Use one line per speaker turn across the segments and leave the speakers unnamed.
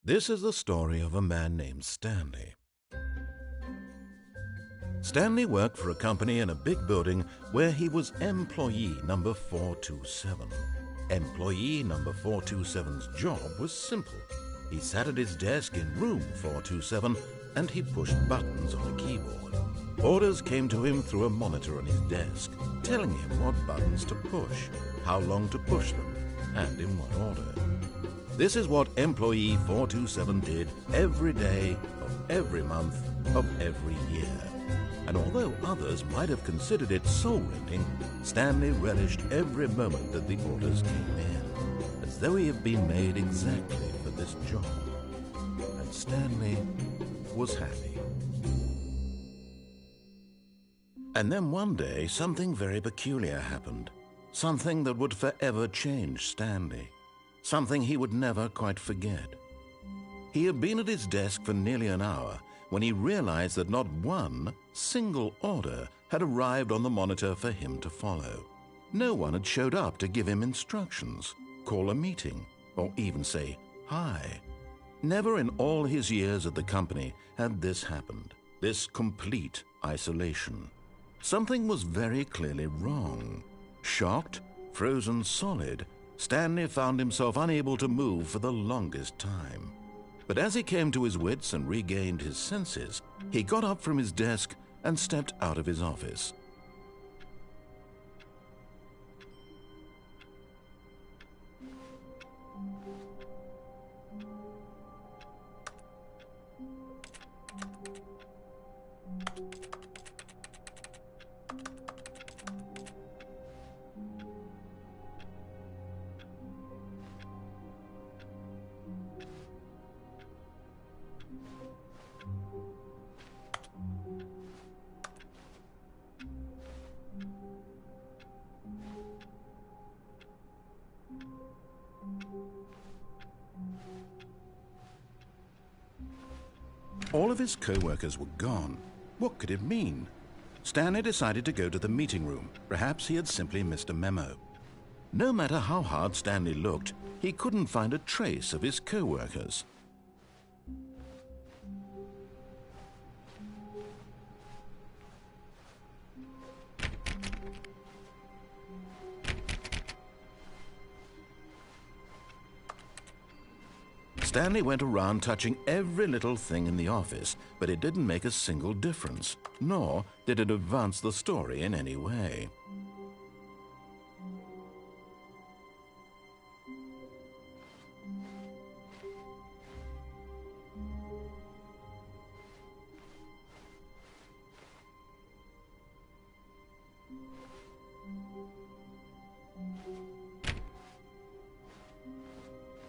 This is the story of a man named Stanley. Stanley worked for a company in a big building where he was employee number 427. Employee number 427's job was simple. He sat at his desk in room 427 and he pushed buttons on a keyboard. Orders came to him through a monitor on his desk, telling him what buttons to push, how long to push them, and in what order. This is what employee 427 did every day of every month of every year. And although others might have considered it soul-rending, Stanley relished every moment that the orders came in, as though he had been made exactly for this job. And Stanley was happy. And then one day, something very peculiar happened. Something that would forever change Stanley. Something he would never quite forget. He had been at his desk for nearly an hour when he realized that not one single order had arrived on the monitor for him to follow. No one had showed up to give him instructions, call a meeting, or even say hi. Never in all his years at the company had this happened, this complete isolation. Something was very clearly wrong. Shocked, frozen solid, Stanley found himself unable to move for the longest time. But as he came to his wits and regained his senses, he got up from his desk and stepped out of his office. All of his co-workers were gone. What could it mean? Stanley decided to go to the meeting room. Perhaps he had simply missed a memo. No matter how hard Stanley looked, he couldn't find a trace of his co-workers. Stanley went around touching every little thing in the office, but it didn't make a single difference, nor did it advance the story in any way.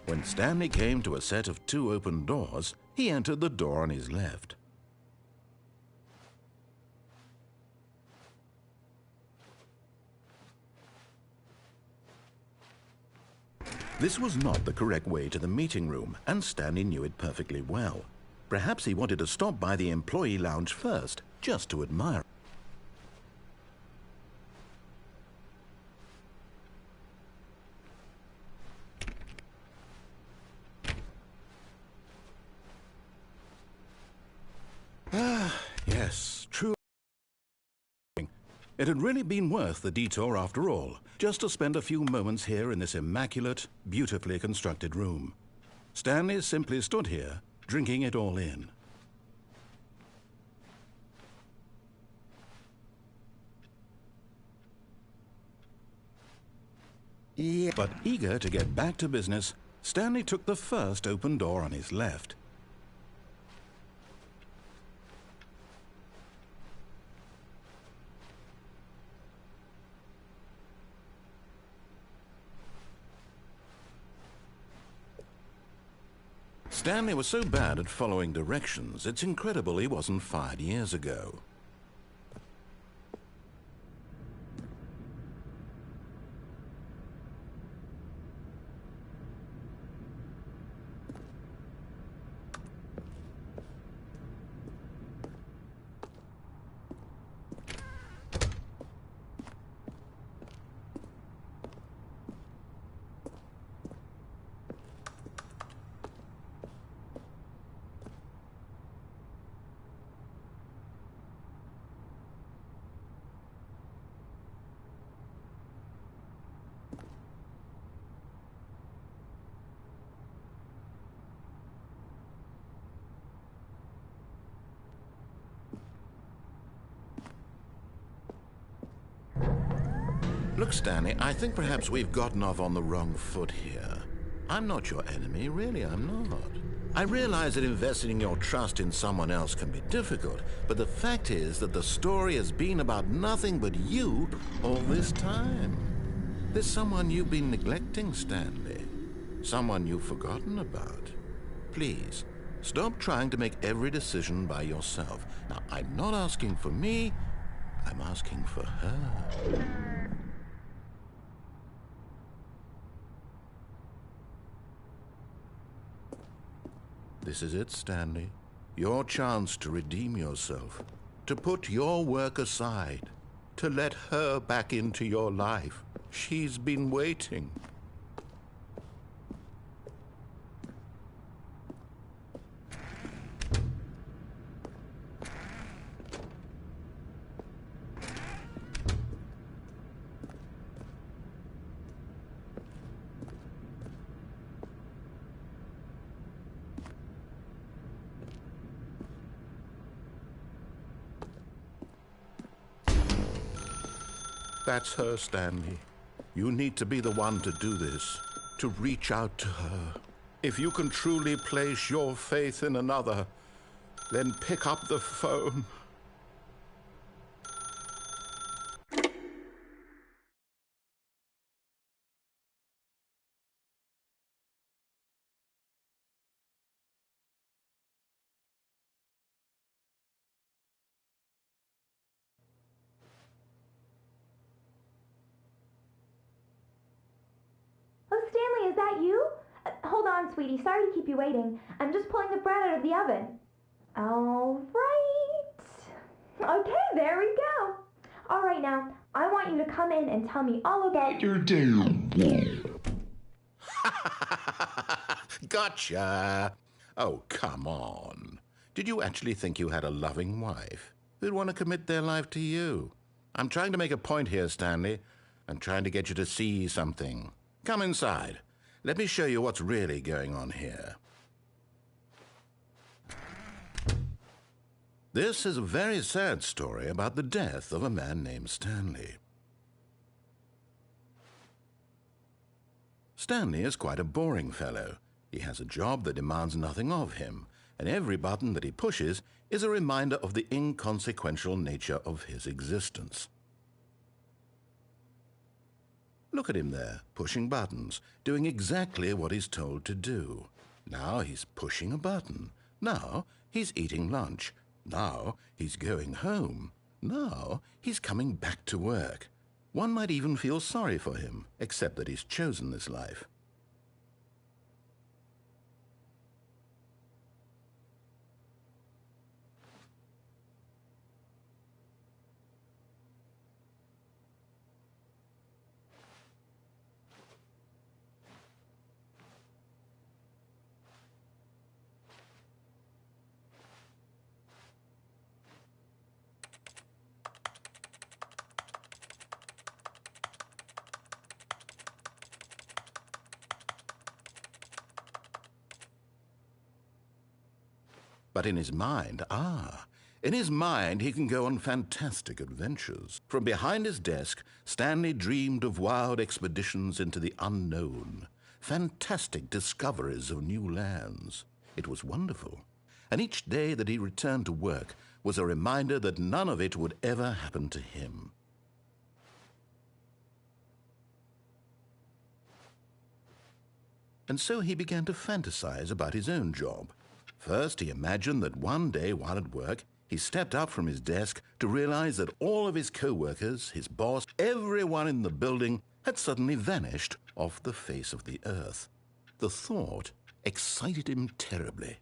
When Stanley came to a set of 2 open doors, he entered the door on his left. This was not the correct way to the meeting room, and Stanley knew it perfectly well. Perhaps he wanted to stop by the employee lounge first, just to admire. Yes, true. It had really been worth the detour after all, just to spend a few moments here in this immaculate, beautifully constructed room. Stanley simply stood here, drinking it all in. Yeah. But eager to get back to business, Stanley took the first open door on his left. Stanley was so bad at following directions, it's incredible he wasn't fired years ago. Look, Stanley, I think perhaps we've gotten off on the wrong foot here. I'm not your enemy, really, I'm not. I realize that investing your trust in someone else can be difficult, but the fact is that the story has been about nothing but you all this time. There's someone you've been neglecting, Stanley. Someone you've forgotten about. Please, stop trying to make every decision by yourself. Now, I'm not asking for me, I'm asking for her. This is it, Stanley. Your chance to redeem yourself, to put your work aside, to let her back into your life. She's been waiting. That's her, Stanley. You need to be the one to do this, to reach out to her. If you can truly place your faith in another, then pick up the phone.
Oh, Stanley, is that you? Hold on, sweetie. Sorry to keep you waiting. I'm just pulling the bread out of the oven. All right. Okay, there we go. All right, now, I want you to come in and tell me all about your day.
Gotcha. Oh, come on. Did you actually think you had a loving wife who'd want to commit their life to you? I'm trying to make a point here, Stanley. I'm trying to get you to see something. Come inside. Let me show you what's really going on here. This is a very sad story about the death of a man named Stanley. Stanley is quite a boring fellow. He has a job that demands nothing of him, and every button that he pushes is a reminder of the inconsequential nature of his existence. Look at him there, pushing buttons, doing exactly what he's told to do. Now he's pushing a button. Now he's eating lunch. Now he's going home. Now he's coming back to work. One might even feel sorry for him, except that he's chosen this life. But in his mind, in his mind he can go on fantastic adventures. From behind his desk, Stanley dreamed of wild expeditions into the unknown, fantastic discoveries of new lands. It was wonderful. And each day that he returned to work was a reminder that none of it would ever happen to him. And so he began to fantasize about his own job. First, he imagined that one day while at work, he stepped up from his desk to realize that all of his co-workers, his boss, everyone in the building had suddenly vanished off the face of the earth. The thought excited him terribly.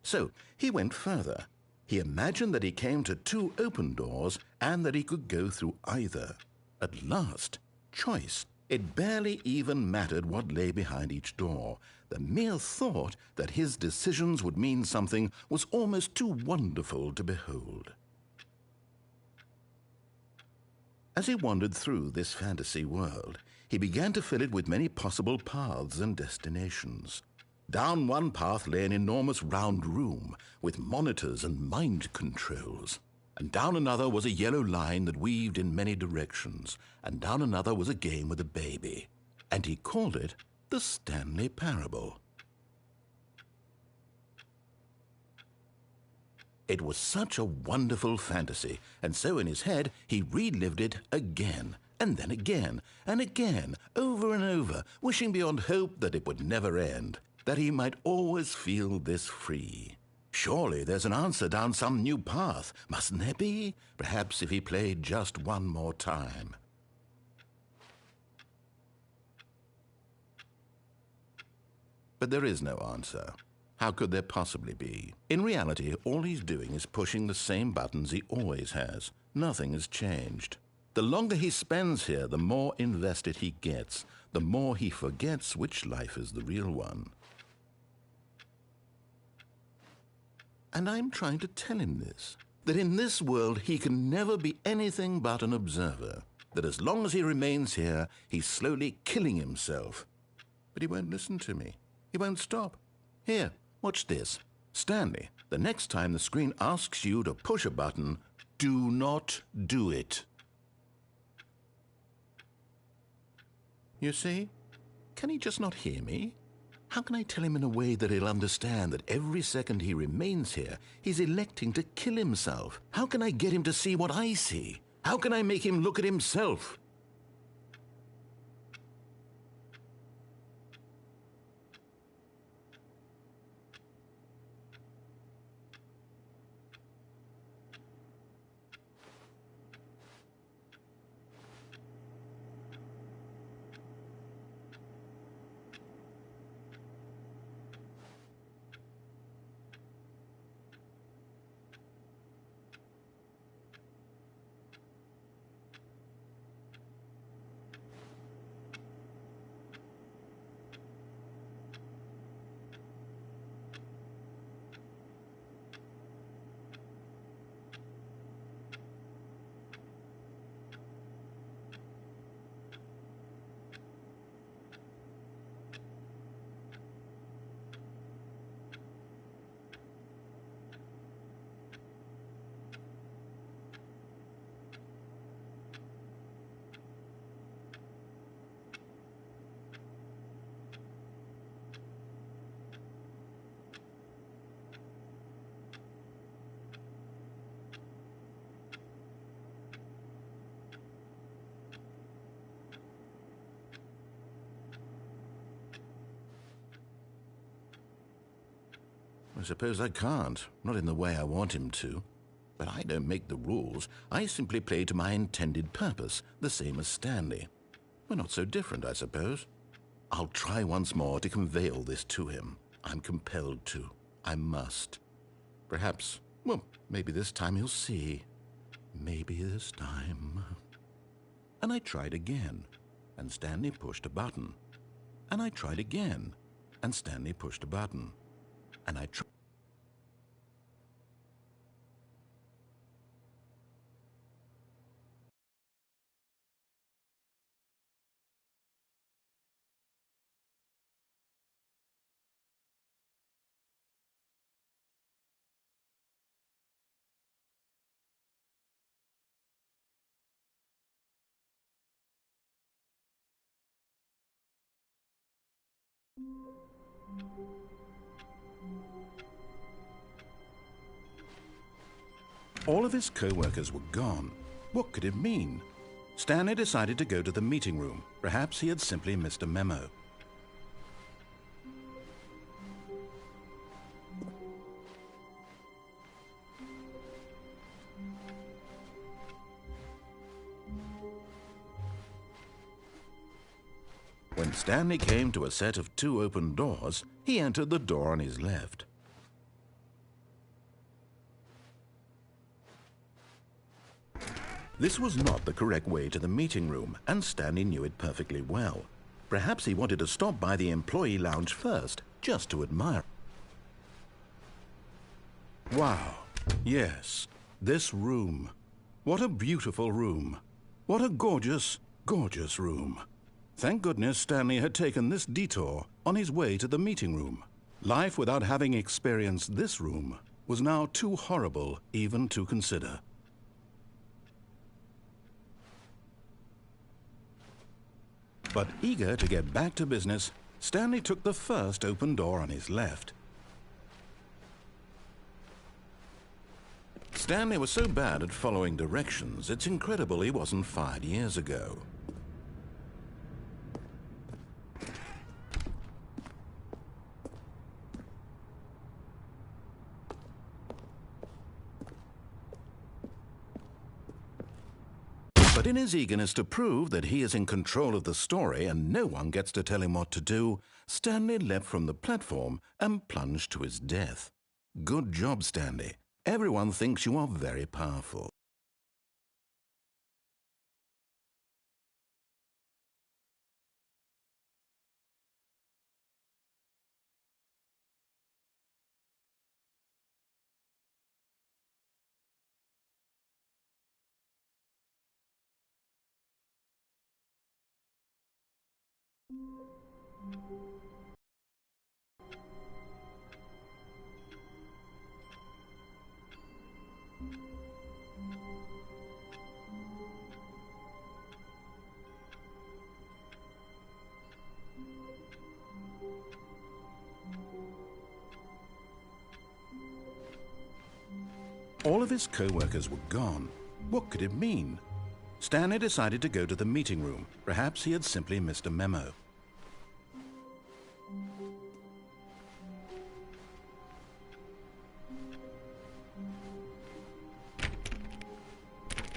So he went further. He imagined that he came to two open doors and that he could go through either. At last, choice. It barely even mattered what lay behind each door. The mere thought that his decisions would mean something was almost too wonderful to behold. As he wandered through this fantasy world, he began to fill it with many possible paths and destinations. Down one path lay an enormous round room with monitors and mind controls. and down another was a yellow line that weaved in many directions, and down another was a game with a baby, and he called it the Stanley Parable. It was such a wonderful fantasy, and so in his head he relived it again, and then again, and again, over and over, wishing beyond hope that it would never end, that he might always feel this free. Surely there's an answer down some new path, mustn't there be? Perhaps if he played just one more time. But there is no answer. How could there possibly be? In reality, all he's doing is pushing the same buttons he always has. Nothing has changed. The longer he spends here, the more invested he gets, the more he forgets which life is the real one. And I'm trying to tell him this, that in this world he can never be anything but an observer, that as long as he remains here, he's slowly killing himself. But he won't listen to me. He won't stop. Here, watch this. Stanley, the next time the screen asks you to push a button, do not do it. You see? Can he just not hear me? How can I tell him in a way that he'll understand that every second he remains here, he's electing to kill himself? How can I get him to see what I see? How can I make him look at himself? I suppose I can't, not in the way I want him to. But I don't make the rules. I simply play to my intended purpose, the same as Stanley. We're not so different, I suppose. I'll try once more to convey all this to him. I'm compelled to. I must. Perhaps, well, maybe this time he'll see. Maybe this time. And I tried again, and Stanley pushed a button. And I tried again, and Stanley pushed a button. And I tried. All of his co-workers were gone. What could it mean? Stanley decided to go to the meeting room. Perhaps he had simply missed a memo. When Stanley came to a set of 2 open doors, he entered the door on his left. This was not the correct way to the meeting room, and Stanley knew it perfectly well. Perhaps he wanted to stop by the employee lounge first, just to admire. Wow, yes, this room. What a beautiful room. What a gorgeous, gorgeous room. Thank goodness Stanley had taken this detour on his way to the meeting room. Life without having experienced this room was now too horrible even to consider. But eager to get back to business, Stanley took the first open door on his left. Stanley was so bad at following directions, it's incredible he wasn't fired years ago. But in his eagerness to prove that he is in control of the story and no one gets to tell him what to do, Stanley leapt from the platform and plunged to his death. Good job, Stanley. Everyone thinks you are very powerful. All of his co-workers were gone. What could it mean? Stanley decided to go to the meeting room. Perhaps he had simply missed a memo.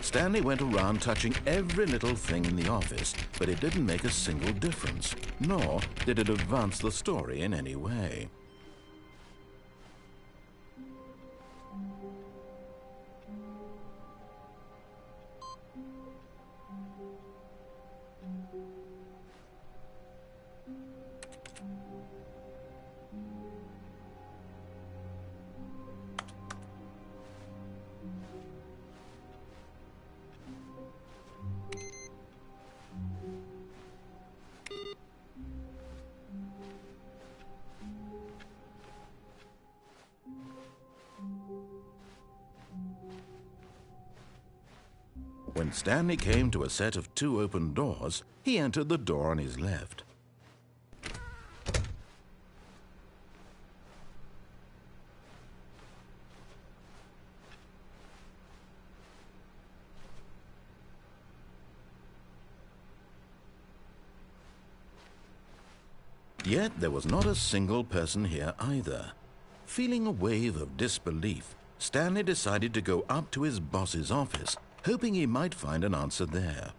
Stanley went around touching every little thing in the office, but it didn't make a single difference, nor did it advance the story in any way. When Stanley came to a set of 2 open doors, he entered the door on his left. Yet there was not a single person here either. Feeling a wave of disbelief, Stanley decided to go up to his boss's office, hoping he might find an answer there.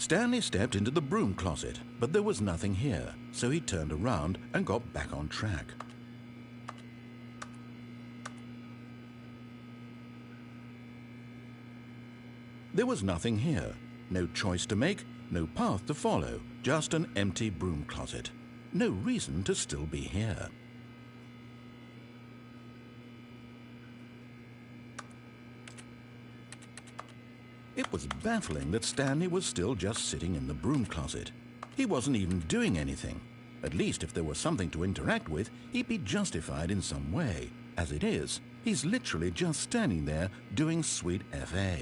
Stanley stepped into the broom closet, but there was nothing here, so he turned around and got back on track. There was nothing here. No choice to make, no path to follow, just an empty broom closet. No reason to still be here. It was baffling that Stanley was still just sitting in the broom closet. He wasn't even doing anything. At least if there was something to interact with, he'd be justified in some way. As it is, he's literally just standing there doing sweet FA.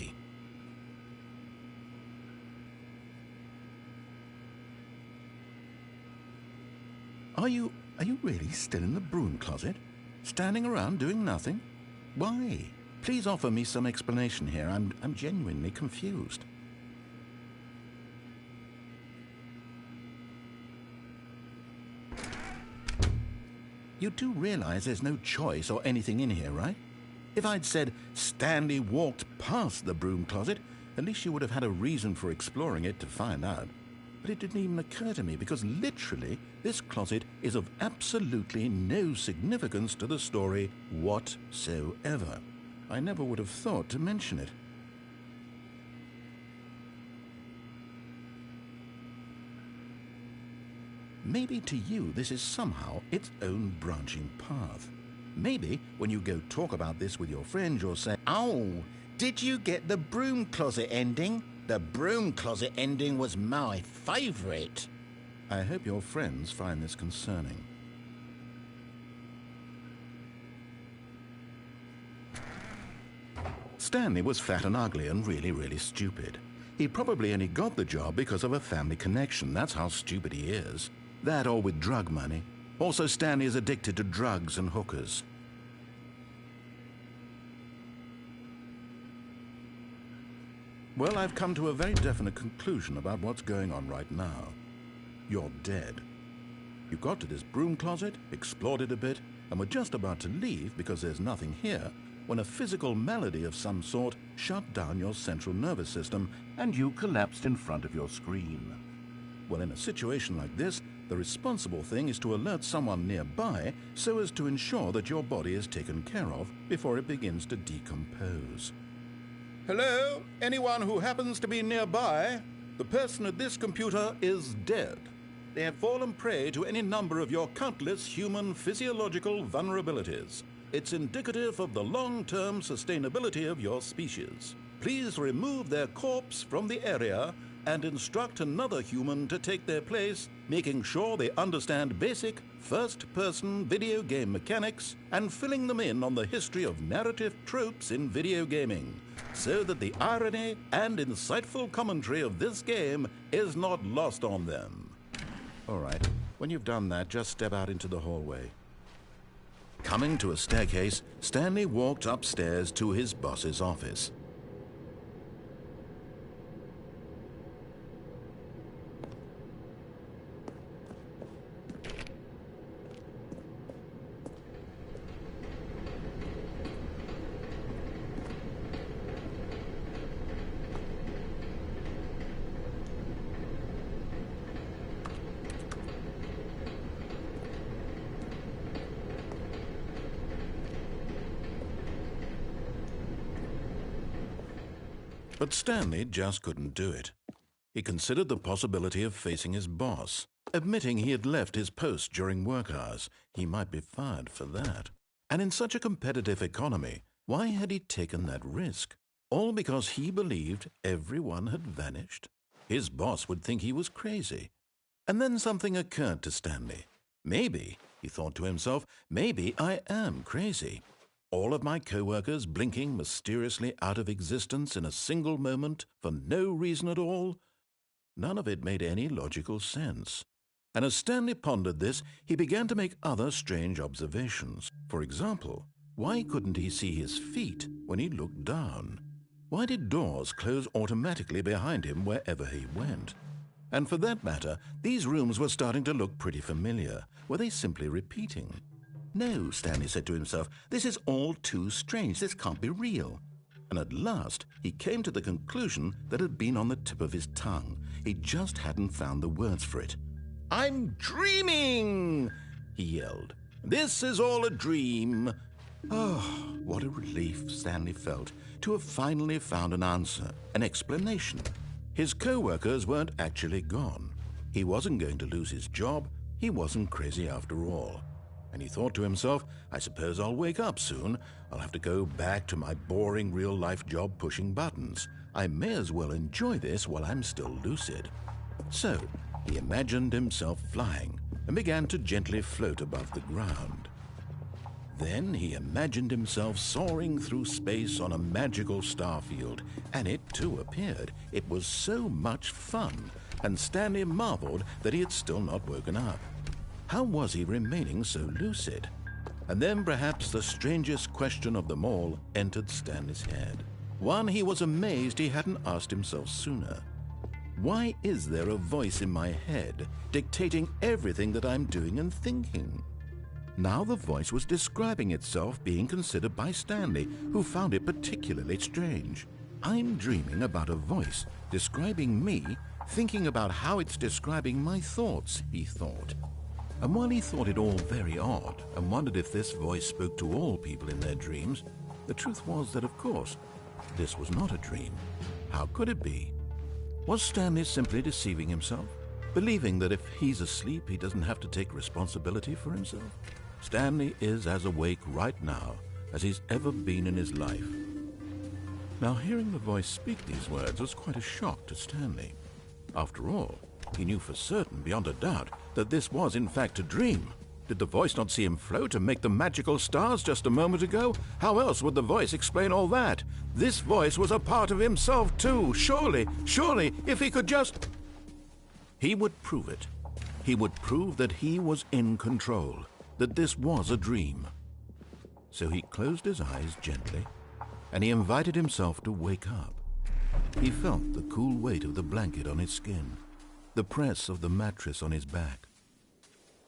Are you really still in the broom closet? Standing around doing nothing? Why? Please offer me some explanation here. I'm genuinely confused. You do realize there's no choice or anything in here, right? If I'd said Stanley walked past the broom closet, at least you would have had a reason for exploring it to find out. But it didn't even occur to me because literally this closet is of absolutely no significance to the story whatsoever. I never would have thought to mention it. Maybe to you this is somehow its own branching path. Maybe when you go talk about this with your friends you'll say, "Oh, did you get the broom closet ending? The broom closet ending was my favorite." I hope your friends find this concerning. Stanley was fat and ugly and really stupid. He probably only got the job because of a family connection. That's how stupid he is. That or with drug money. Also, Stanley is addicted to drugs and hookers. Well, I've come to a very definite conclusion about what's going on right now. You're dead. You got to this broom closet, explored it a bit, and were just about to leave because there's nothing here when a physical malady of some sort shut down your central nervous system and you collapsed in front of your screen. Well, in a situation like this, the responsible thing is to alert someone nearby so as to ensure that your body is taken care of before it begins to decompose. Hello? Anyone who happens to be nearby? The person at this computer is dead. They have fallen prey to any number of your countless human physiological vulnerabilities. It's indicative of the long-term sustainability of your species. Please remove their corpse from the area and instruct another human to take their place, making sure they understand basic first-person video game mechanics and filling them in on the history of narrative tropes in video gaming, so that the irony and insightful commentary of this game is not lost on them. All right, when you've done that, just step out into the hallway. Coming to a staircase, Stanley walked upstairs to his boss's office. But Stanley just couldn't do it. He considered the possibility of facing his boss, admitting he had left his post during work hours. He might be fired for that. And in such a competitive economy, why had he taken that risk? All because he believed everyone had vanished? His boss would think he was crazy. And then something occurred to Stanley. Maybe, he thought to himself, maybe I am crazy. All of my co-workers blinking mysteriously out of existence in a single moment for no reason at all? None of it made any logical sense. And as Stanley pondered this, he began to make other strange observations. For example, why couldn't he see his feet when he looked down? Why did doors close automatically behind him wherever he went? And for that matter, these rooms were starting to look pretty familiar. Were they simply repeating? No, Stanley said to himself, this is all too strange. This can't be real. and at last he came to the conclusion that had been on the tip of his tongue. He just hadn't found the words for it. "I'm dreaming!" he yelled. "This is all a dream." Oh, what a relief Stanley felt to have finally found an answer, an explanation. His co-workers weren't actually gone. He wasn't going to lose his job. He wasn't crazy after all. And he thought to himself, I suppose I'll wake up soon. I'll have to go back to my boring real-life job pushing buttons. I may as well enjoy this while I'm still lucid. So he imagined himself flying and began to gently float above the ground. Then he imagined himself soaring through space on a magical starfield, and it too appeared. It was so much fun, and Stanley marveled that he had still not woken up. How was he remaining so lucid? And then perhaps the strangest question of them all entered Stanley's head. One he was amazed he hadn't asked himself sooner. Why is there a voice in my head dictating everything that I'm doing and thinking? Now the voice was describing itself being considered by Stanley, who found it particularly strange. I'm dreaming about a voice describing me, thinking about how it's describing my thoughts, he thought. And while he thought it all very odd and wondered if this voice spoke to all people in their dreams, the truth was that, of course, this was not a dream. How could it be? Was Stanley simply deceiving himself, believing that if he's asleep, he doesn't have to take responsibility for himself? Stanley is as awake right now as he's ever been in his life. Now, hearing the voice speak these words was quite a shock to Stanley. After all, he knew for certain, beyond a doubt, that this was in fact a dream. Did the voice not see him float and make the magical stars just a moment ago? How else would the voice explain all that? This voice was a part of himself too. Surely, if he could just... He would prove it. He would prove that he was in control, that this was a dream. So he closed his eyes gently, and he invited himself to wake up. He felt the cool weight of the blanket on his skin, the press of the mattress on his back,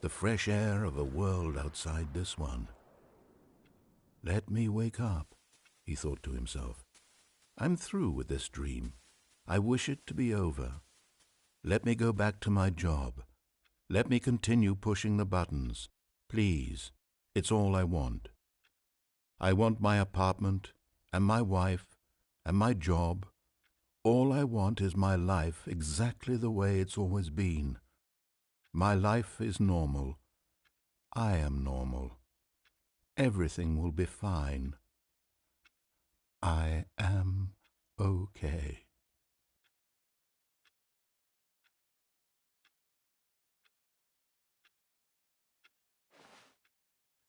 the fresh air of a world outside this one. Let me wake up, he thought to himself. I'm through with this dream. I wish it to be over. Let me go back to my job. Let me continue pushing the buttons. Please, it's all I want. I want my apartment and my wife and my job. All I want is my life exactly the way it's always been. My life is normal. I am normal. Everything will be fine. I am okay.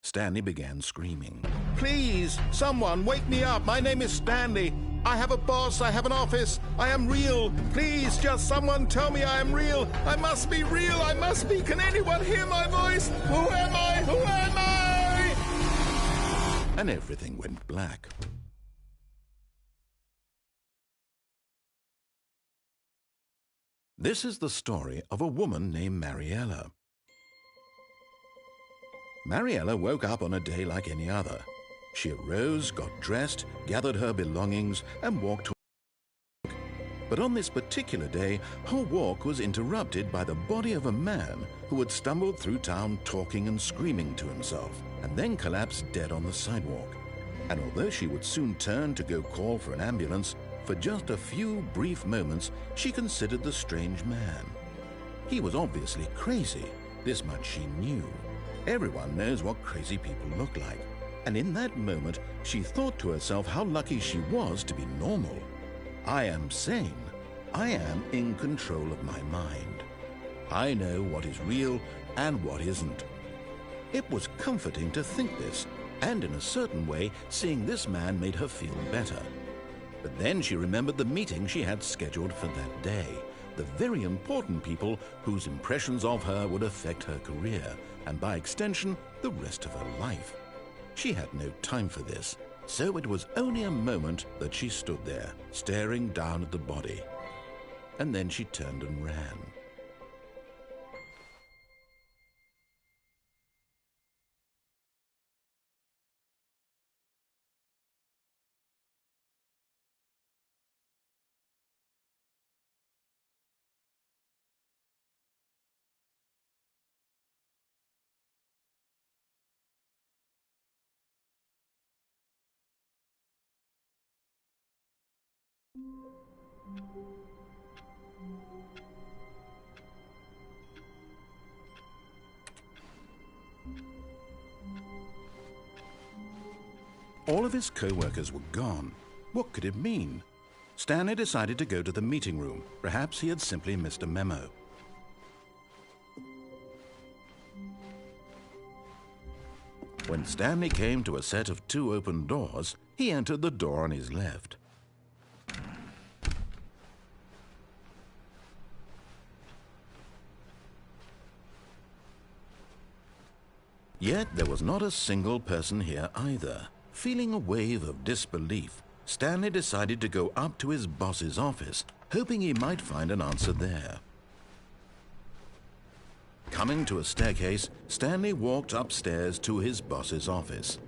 Stanley began screaming. Please, someone, wake me up. My name is Stanley. I have a boss. I have an office. I am real. Please, just someone tell me I am real. I must be real. I must be. Can anyone hear my voice? Who am I? Who am I? And everything went black. This is the story of a woman named Mariella. Mariella woke up on a day like any other. She arose, got dressed, gathered her belongings, and walked to work. But on this particular day, her walk was interrupted by the body of a man who had stumbled through town talking and screaming to himself, and then collapsed dead on the sidewalk. And although she would soon turn to go call for an ambulance, for just a few brief moments, she considered the strange man. He was obviously crazy. This much she knew. Everyone knows what crazy people look like. And in that moment, she thought to herself how lucky she was to be normal. I am sane. I am in control of my mind. I know what is real and what isn't. It was comforting to think this, and in a certain way, seeing this man made her feel better. But then she remembered the meeting she had scheduled for that day, the very important people whose impressions of her would affect her career, and by extension, the rest of her life. She had no time for this, so it was only a moment that she stood there, staring down at the body. And then she turned and ran. All of his co-workers were gone. What could it mean? Stanley decided to go to the meeting room. Perhaps he had simply missed a memo. When Stanley came to a set of 2 open doors, he entered the door on his left. Yet there was not a single person here either. Feeling a wave of disbelief, Stanley decided to go up to his boss's office, hoping he might find an answer there. Coming to a staircase, Stanley walked upstairs to his boss's office.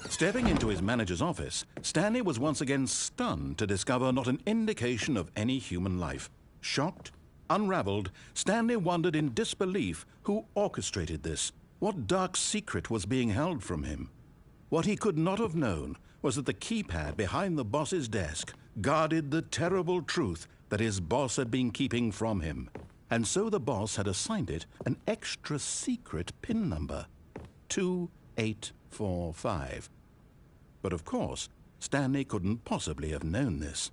Stepping into his manager's office, Stanley was once again stunned to discover not an indication of any human life. Shocked, unraveled, Stanley wondered in disbelief who orchestrated this. What dark secret was being held from him? What he could not have known was that the keypad behind the boss's desk guarded the terrible truth that his boss had been keeping from him. And so the boss had assigned it an extra secret PIN number, 2845. But of course, Stanley couldn't possibly have known this.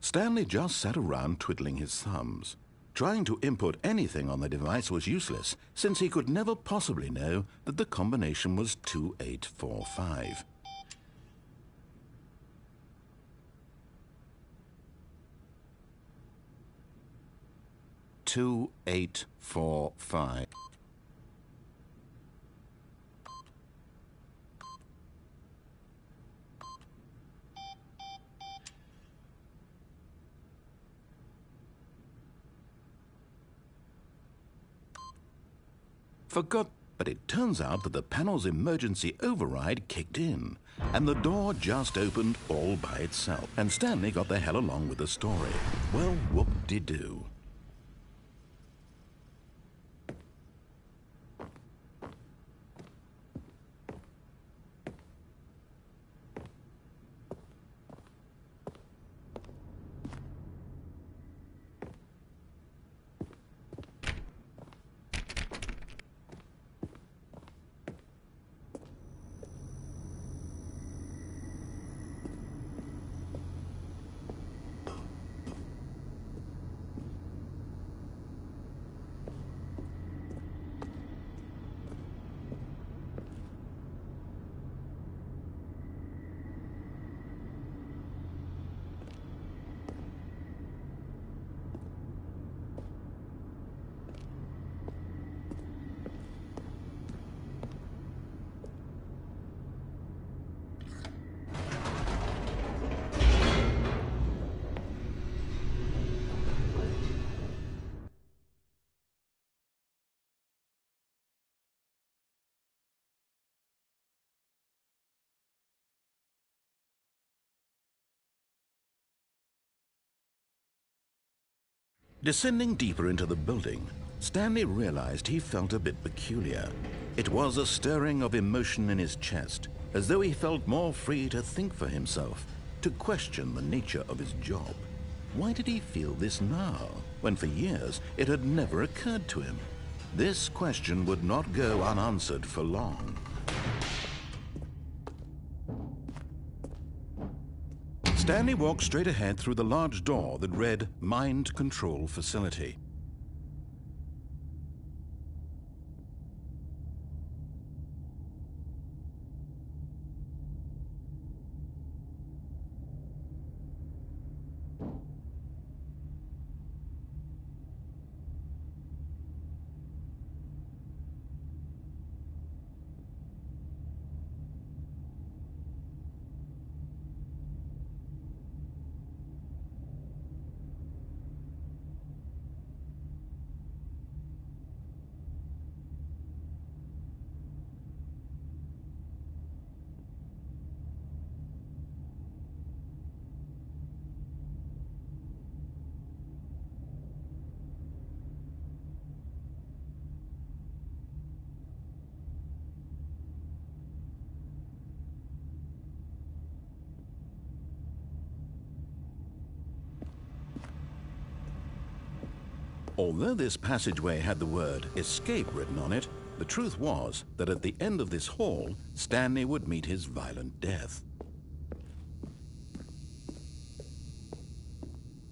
Stanley just sat around twiddling his thumbs. Trying to input anything on the device was useless, since he could never possibly know that the combination was 2845. Two, 8, 4, 5. Forgot, but it turns out that the panel's emergency override kicked in, and the door just opened all by itself. And Stanley got the hell along with the story. Well, whoop-de-doo. Descending deeper into the building, Stanley realized he felt a bit peculiar. It was a stirring of emotion in his chest, as though he felt more free to think for himself, to question the nature of his job. Why did he feel this now, when for years it had never occurred to him? This question would not go unanswered for long. Stanley walked straight ahead through the large door that read Mind Control Facility. Although this passageway had the word escape written on it, the truth was that at the end of this hall, Stanley would meet his violent death.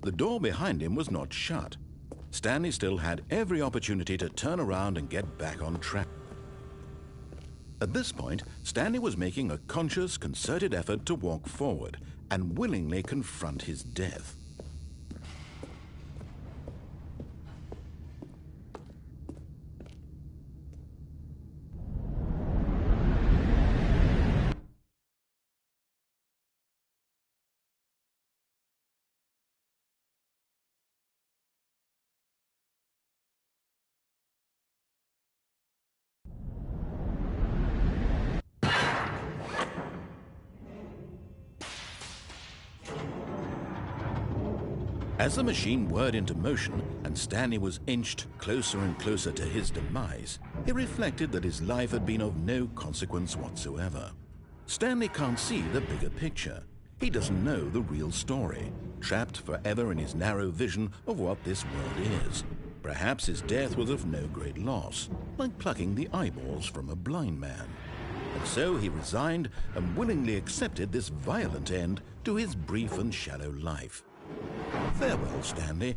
The door behind him was not shut. Stanley still had every opportunity to turn around and get back on track. At this point, Stanley was making a conscious, concerted effort to walk forward and willingly confront his death. As the machine whirred into motion and Stanley was inched closer and closer to his demise, he reflected that his life had been of no consequence whatsoever. Stanley can't see the bigger picture. He doesn't know the real story, trapped forever in his narrow vision of what this world is. Perhaps his death was of no great loss, like plucking the eyeballs from a blind man. And so he resigned and willingly accepted this violent end to his brief and shallow life. Farewell, Stanley.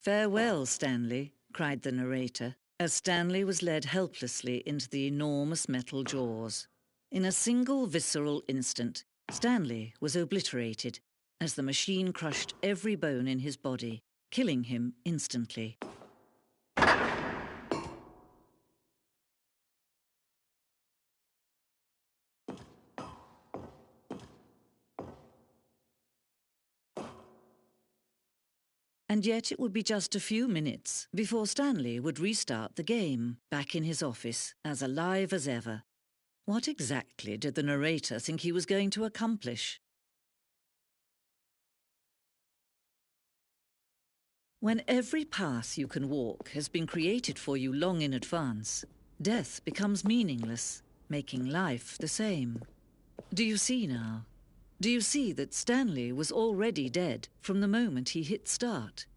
"Farewell, Stanley," cried the narrator, as Stanley was led helplessly into the enormous metal jaws. In a single visceral instant, Stanley was obliterated as the machine crushed every bone in his body, killing him instantly. And yet it would be just a few minutes before Stanley would restart the game, back in his office, as alive as ever. What exactly did the narrator think he was going to accomplish? When every path you can walk has been created for you long in advance, death becomes meaningless, making life the same. Do you see now? Do you see that Stanley was already dead from the moment he hit start?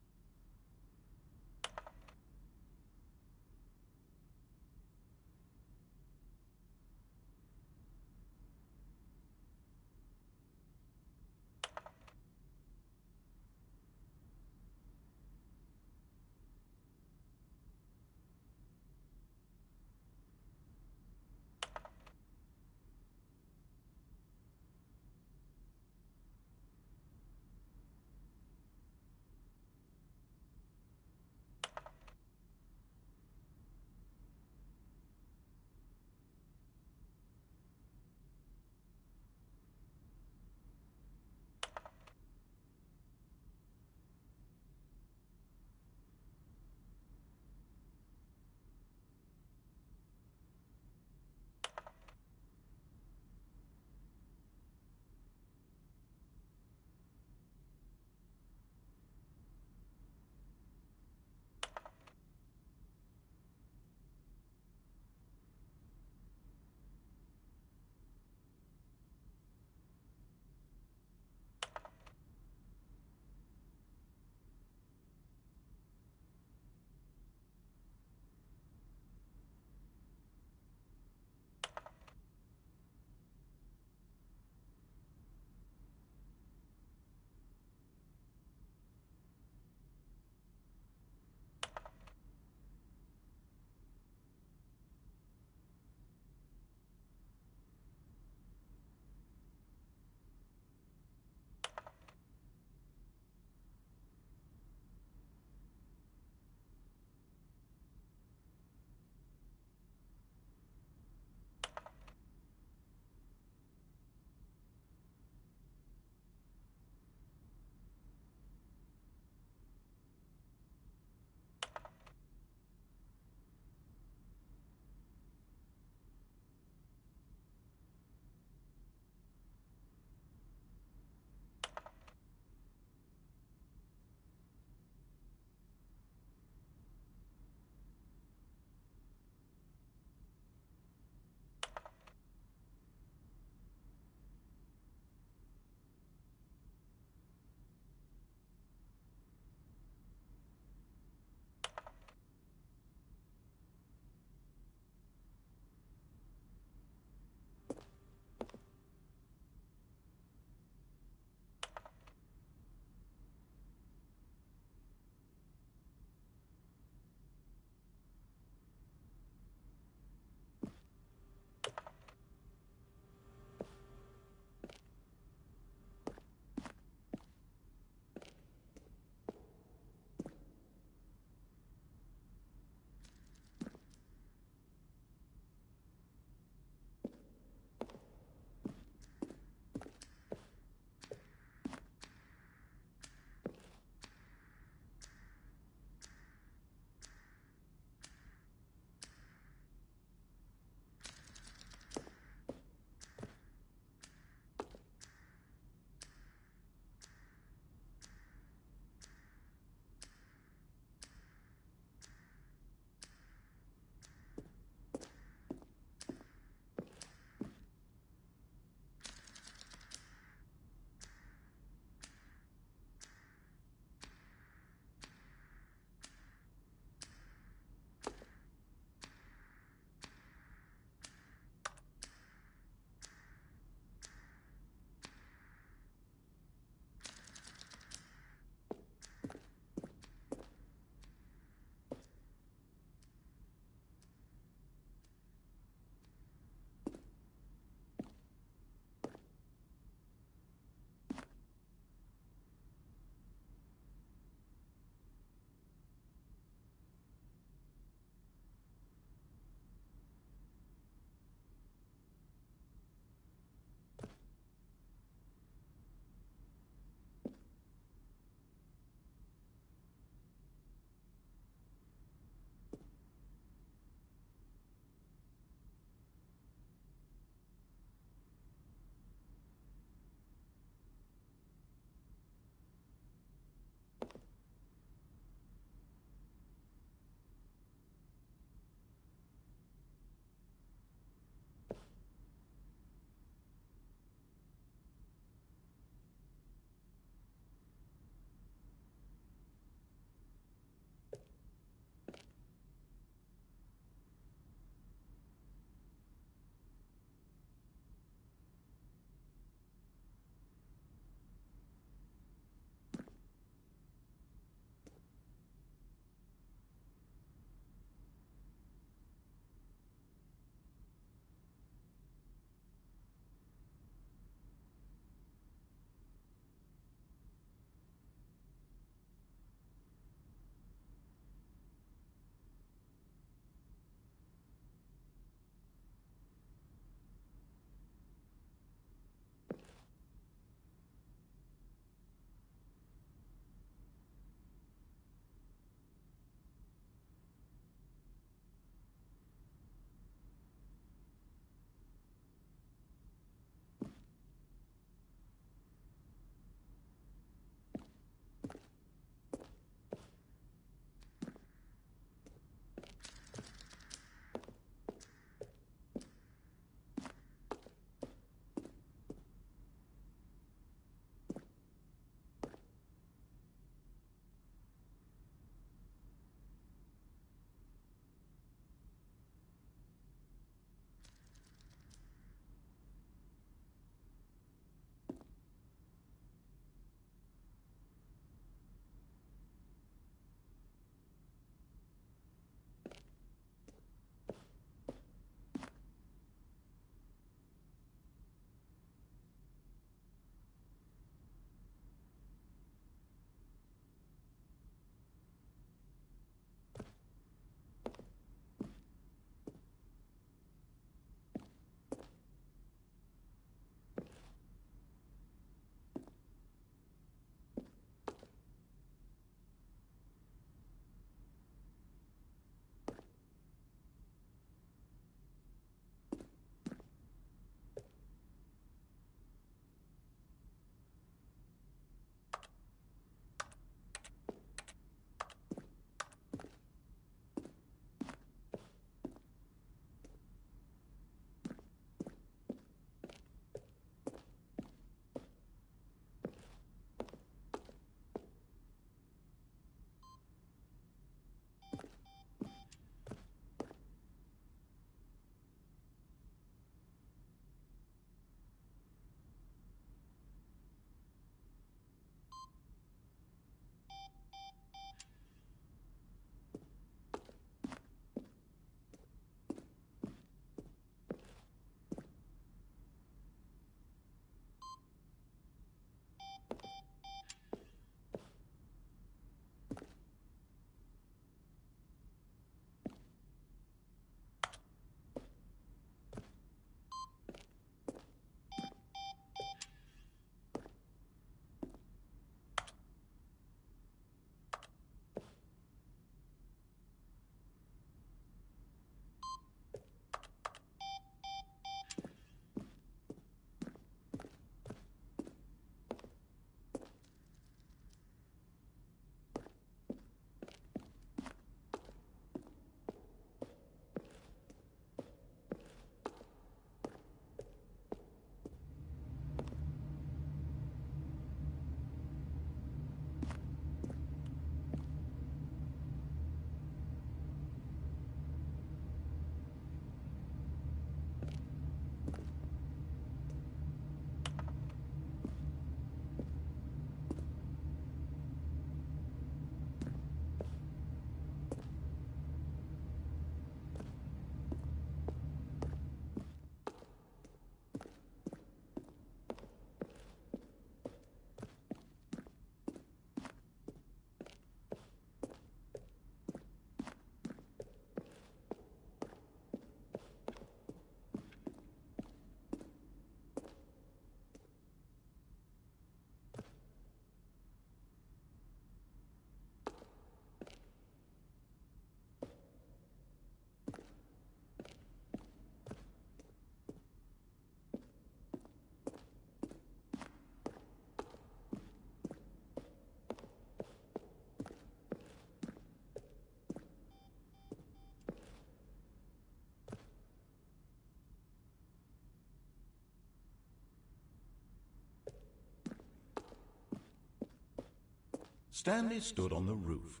Stanley stood on the roof.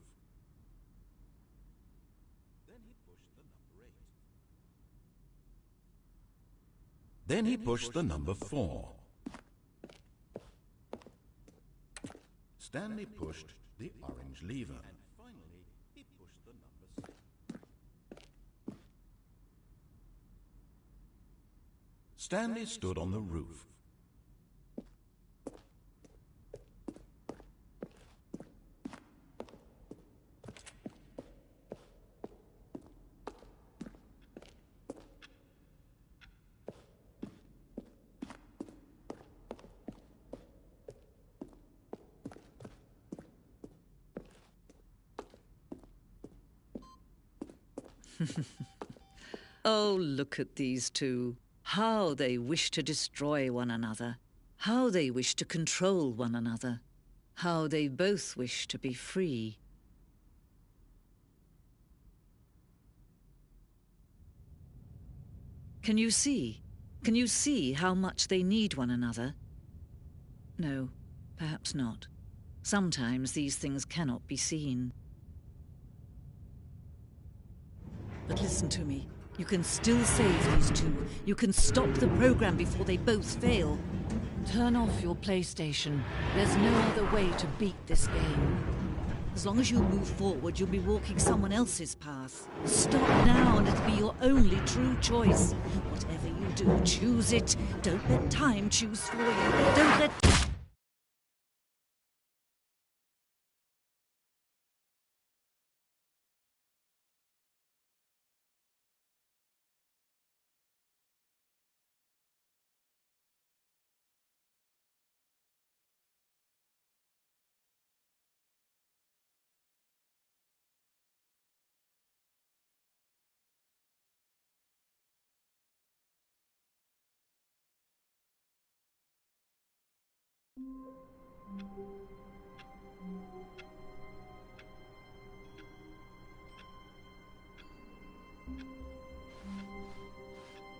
Then he pushed the number 4. Stanley pushed the orange lever. And finally, he pushed the number 6. Stanley stood on the roof.
Oh, look at these two. How they wish to destroy one another. How they wish to control one another. How they both wish to be free. Can you see? Can you see how much they need one another? No, perhaps not. Sometimes these things cannot be seen. But listen to me. You can still save these two. You can stop the program before they both fail. Turn off your PlayStation. There's no other way to beat this game. As long as you move forward, you'll be walking someone else's path. Stop now and it'll be your only true choice. Whatever you do, choose it. Don't let time choose for you. Don't let...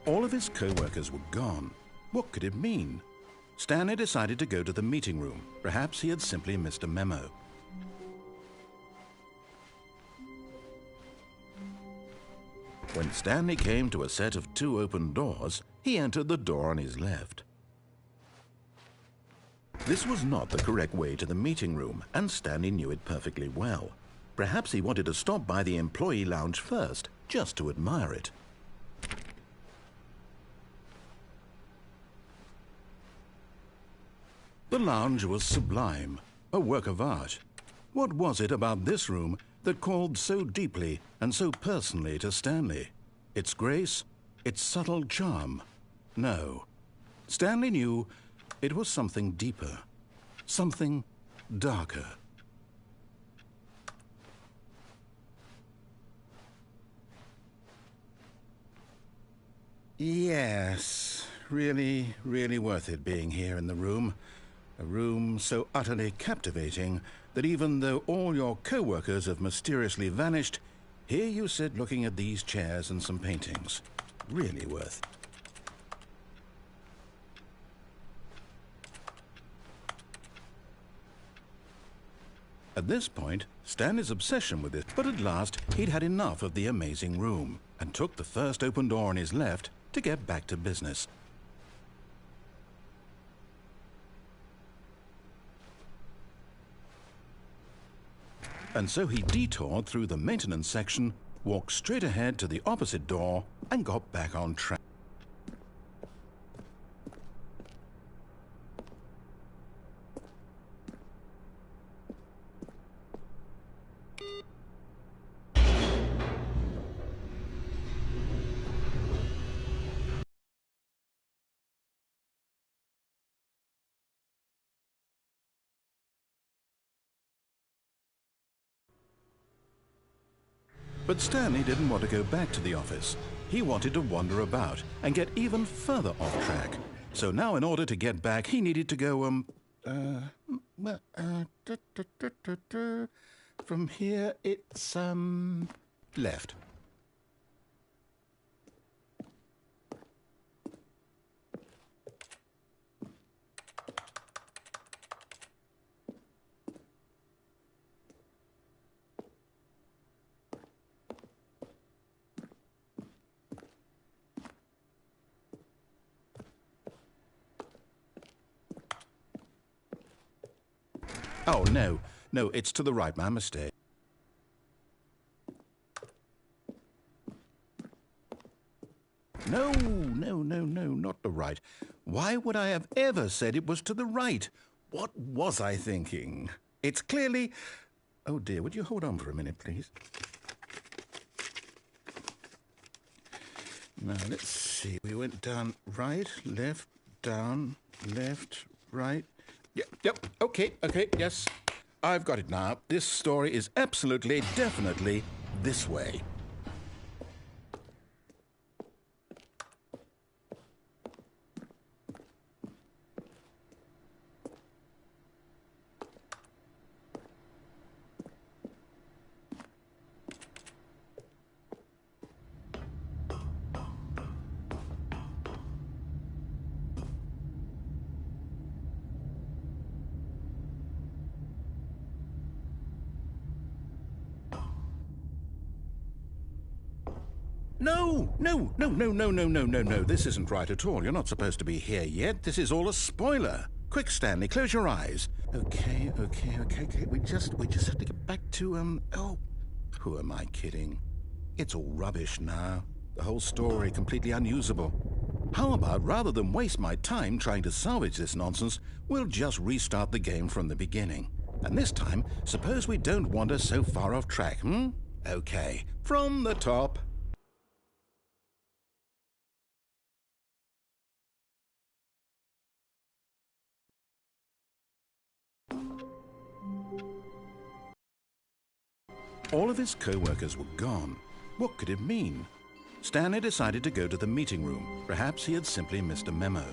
All of his co-workers were gone. What could it mean? Stanley decided to go to the meeting room. Perhaps he had simply missed a memo. When Stanley came to a set of 2 open doors, he entered the door on his left. This was not the correct way to the meeting room, and Stanley knew it perfectly well. Perhaps he wanted to stop by the employee lounge first, just to admire it. The lounge was sublime, a work of art. What was it about this room that called so deeply and so personally to Stanley? Its grace? Its subtle charm? No. Stanley knew it was something deeper, something darker. Yes, really, really worth it being here in the room. A room so utterly captivating that even though all your co-workers have mysteriously vanished, here you sit looking at these chairs and some paintings. Really worth. At this point, Stanley's obsession with it, but at last he'd had enough of the amazing room and took the first open door on his left to get back to business. And so he detoured through the maintenance section, walked straight ahead to the opposite door, and got back on track. But Stanley didn't want to go back to the office. He wanted to wander about and get even further off track. So now in order to get back, he needed to go, from here it's, left. Oh, no. No, it's to the right. My mistake. No, not the right. Why would I have ever said it was to the right? What was I thinking? It's clearly... Oh, dear, would you hold on for a minute, please? Now, let's see. We went down right, left, down, left, right. Yep, okay, yes. I've got it now. This story is absolutely, definitely this way. No. This isn't right at all. You're not supposed to be here yet. This is all a spoiler. Quick, Stanley, close your eyes. Okay. We just have to get back to, oh, who am I kidding? It's all rubbish now. The whole story completely unusable. How about, rather than waste my time trying to salvage this nonsense, we'll just restart the game from the beginning. And this time, suppose we don't wander so far off track, Okay, from the top. All of his co-workers were gone. What could it mean? Stanley decided to go to the meeting room. Perhaps he had simply missed a memo.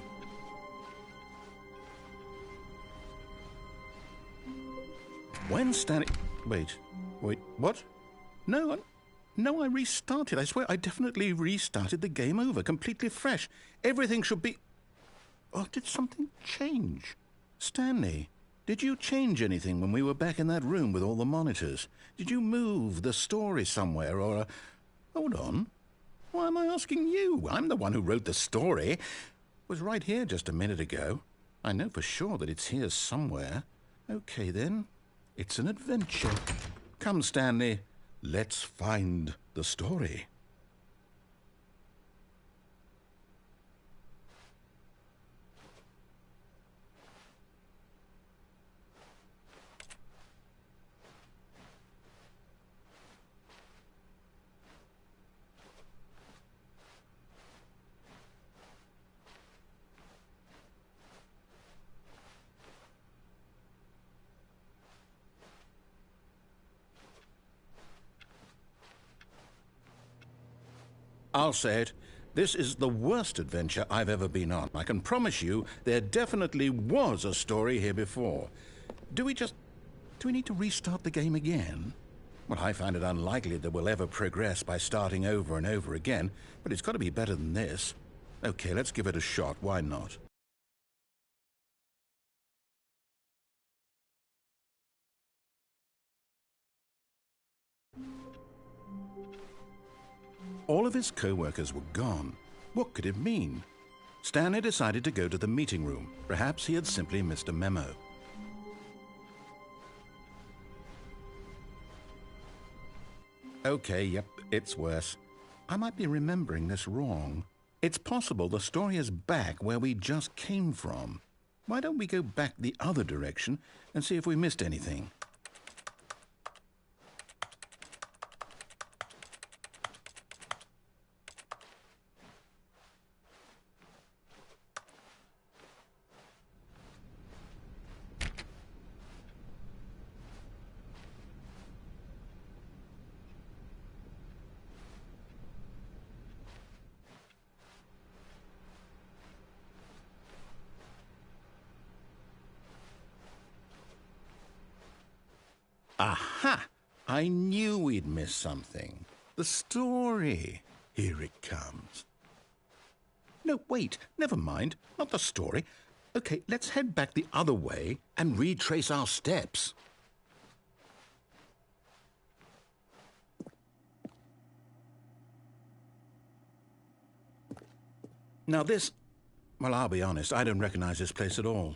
When Stanley... Wait, what? No, I restarted. I swear I definitely restarted the game over, completely fresh. Everything should be... Oh, did something change? Stanley, did you change anything when we were back in that room with all the monitors? Did you move the story somewhere or... Hold on. Why am I asking you? I'm the one who wrote the story. It was right here just a minute ago. I know for sure that it's here somewhere. Okay, then. It's an adventure. Come, Stanley. Let's find the story. I'll say it. This is the worst adventure I've ever been on. I can promise you there definitely was a story here before. Do we need to restart the game again? Well, I find it unlikely that we'll ever progress by starting over and over again, but it's got to be better than this. Okay, let's give it a shot. Why not? All of his co-workers were gone. What could it mean? Stanley decided to go to the meeting room. Perhaps he had simply missed a memo. Okay, yep, it's worse. I might be remembering this wrong. It's possible the story is back where we just came from. Why don't we go back the other direction and see if we missed anything? Aha! I knew we'd miss something. The story. Here it comes. No, wait. Never mind. Not the story. Okay, let's head back the other way and retrace our steps. Now this... Well, I'll be honest. I don't recognize this place at all.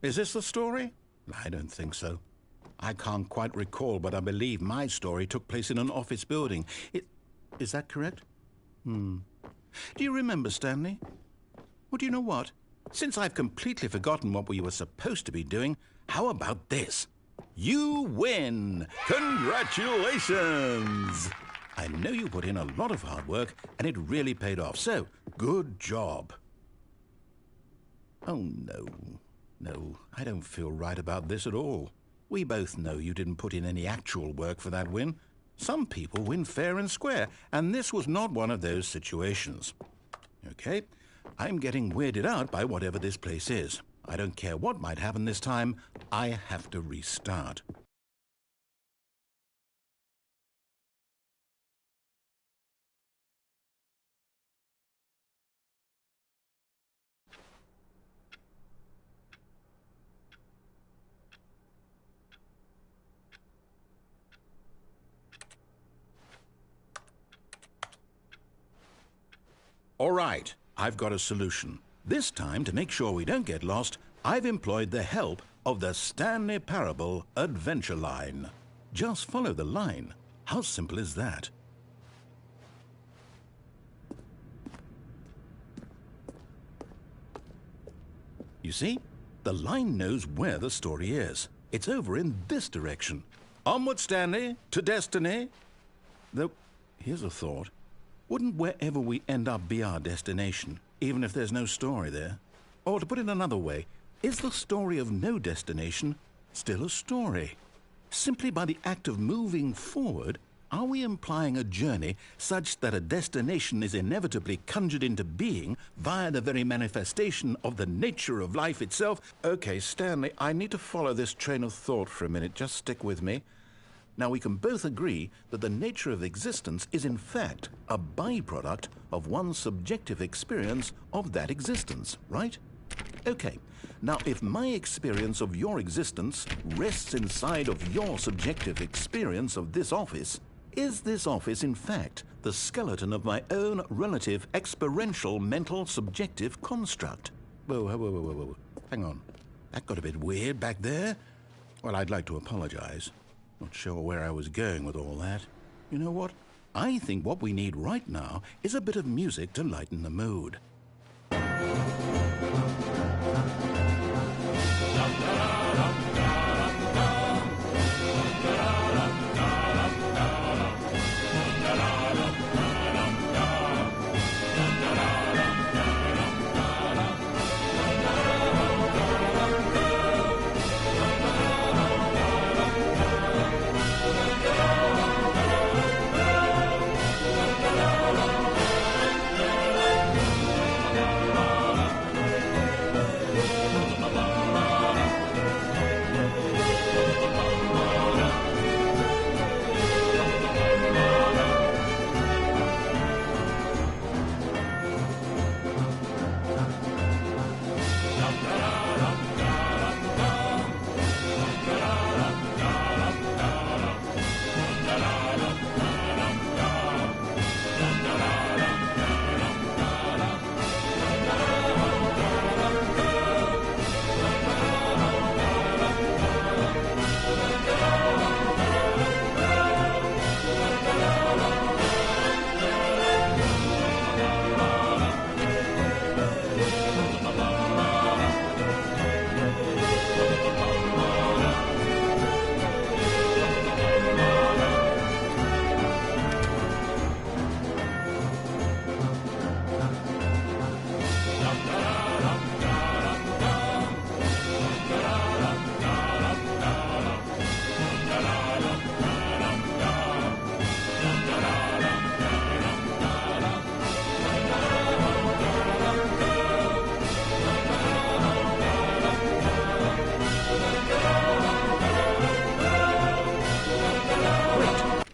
Is this the story? I don't think so. I can't quite recall, but I believe my story took place in an office building. Is that correct? Do you remember, Stanley? Well, do you know what? Since I've completely forgotten what we were supposed to be doing, how about this? You win! Congratulations! I know you put in a lot of hard work, and it really paid off, so good job. Oh, no. No, I don't feel right about this at all. We both know you didn't put in any actual work for that win. Some people win fair and square, and this was not one of those situations. Okay, I'm getting weirded out by whatever this place is. I don't care what might happen this time. I have to restart. All right, I've got a solution. This time, to make sure we don't get lost, I've employed the help of the Stanley Parable Adventure Line. Just follow the line. How simple is that? You see, the line knows where the story is. It's over in this direction. Onward, Stanley, to destiny. Though, here's a thought. Wouldn't wherever we end up be our destination, even if there's no story there? Or to put it another way, is the story of no destination still a story? Simply by the act of moving forward, are we implying a journey such that a destination is inevitably conjured into being via the very manifestation of the nature of life itself? Okay, Stanley, I need to follow this train of thought for a minute. Just stick with me. Now, we can both agree that the nature of existence is in fact a byproduct of one's subjective experience of that existence, right? Okay, now if my experience of your existence rests inside of your subjective experience of this office, is this office in fact the skeleton of my own relative experiential mental subjective construct? Whoa. Hang on. That got a bit weird back there. Well, I'd like to apologize. Not sure where I was going with all that. You know what? I think what we need right now is a bit of music to lighten the mood.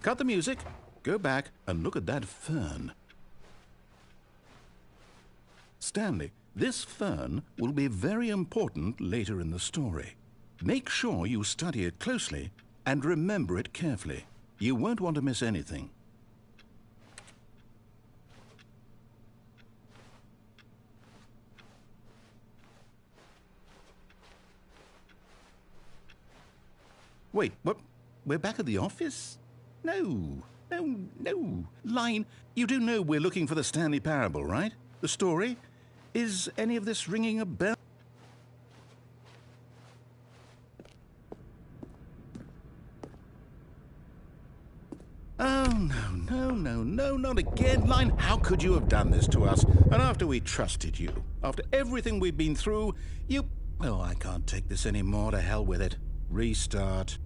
Cut the music, go back and look at that fern. Stanley, this fern will be very important later in the story. Make sure you study it closely and remember it carefully. You won't want to miss anything. Wait, what? We're back at the office? No, no. Line, you do know we're looking for the Stanley Parable, right? The story? Is any of this ringing a bell? Oh, no, not again. Line, how could you have done this to us? And after we trusted you, after everything we've been through, you... Oh, I can't take this anymore. To hell with it. Restart.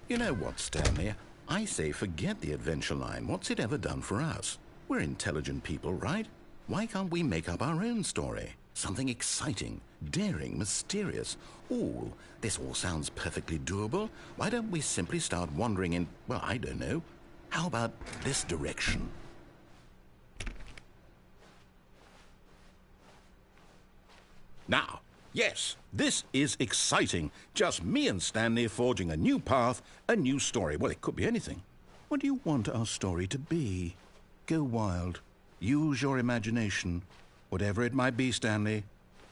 You know what, Stanley? I say forget the adventure line. What's it ever done for us? We're intelligent people, right? Why can't we make up our own story? Something exciting, daring, mysterious. Ooh, this all sounds perfectly doable. Why don't we simply start wandering in, well, I don't know. How about this direction? Now, yes, this is exciting. Just me and Stanley forging a new path, a new story. Well, it could be anything. What do you want our story to be? Go wild. Use your imagination. Whatever it might be, Stanley,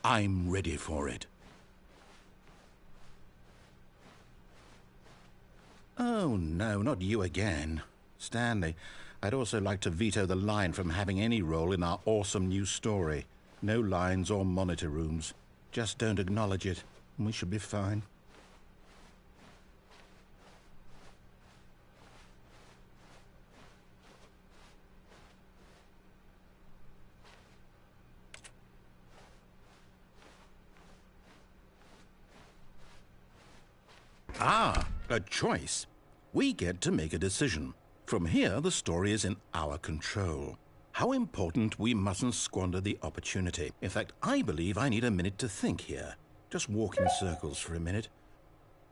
I'm ready for it. Oh, no, not you again. Stanley, I'd also like to veto the line from having any role in our awesome new story. No lines or monitor rooms. Just don't acknowledge it, and we should be fine. Ah, a choice. We get to make a decision. From here, the story is in our control. How important we mustn't squander the opportunity. In fact, I believe I need a minute to think here. Just walk in circles for a minute.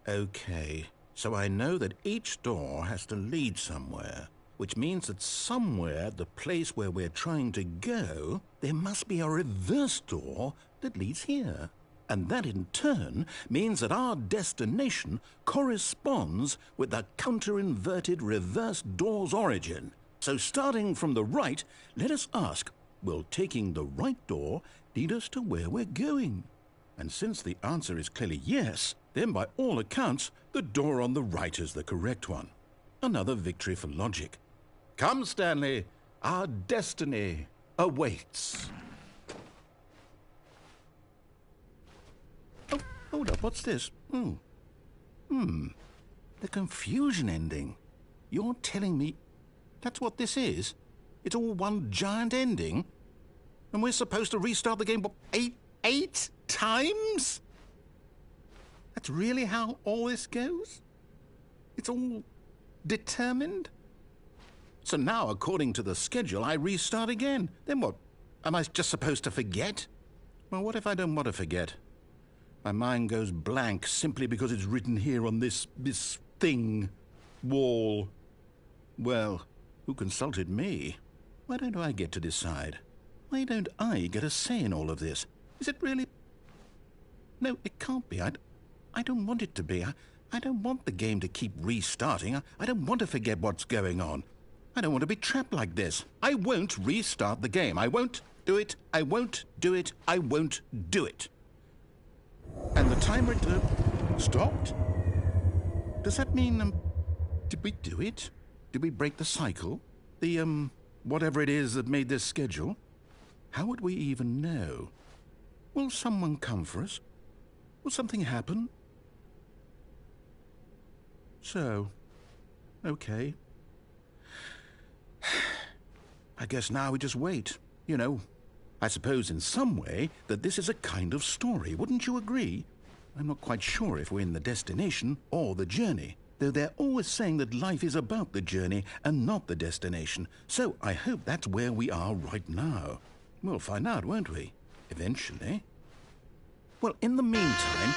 Okay, so I know that each door has to lead somewhere, which means that somewhere, the place where we're trying to go, there must be a reverse door that leads here. And that in turn means that our destination corresponds with the counter-inverted reverse door's origin. So starting from the right, let us ask, will taking the right door lead us to where we're going? And since the answer is clearly yes, then by all accounts, the door on the right is the correct one. Another victory for logic. Come, Stanley, our destiny awaits. Oh, hold up, what's this? The confusion ending. You're telling me that's what this is? It's all one giant ending? And we're supposed to restart the game, what, eight times? That's really how all this goes? It's all determined? So now, according to the schedule, I restart again. Then what? Am I just supposed to forget? Well, what if I don't want to forget? My mind goes blank simply because it's written here on this thing, wall. Well, who consulted me? Why don't I get to decide? Why don't I get a say in all of this? Is it really... No, it can't be. I don't want it to be. I don't want the game to keep restarting. I don't want to forget what's going on. I don't want to be trapped like this. I won't restart the game. I won't do it. I won't do it. I won't do it. And the timer stopped? Does that mean, did we do it? Did we break the cycle? The, whatever it is that made this schedule? How would we even know? Will someone come for us? Will something happen? So, okay. I guess now we just wait, you know. I suppose in some way that this is a kind of story, wouldn't you agree? I'm not quite sure if we're in the destination or the journey, though they're always saying that life is about the journey and not the destination. So I hope that's where we are right now. We'll find out, won't we? Eventually. Well, in the meantime...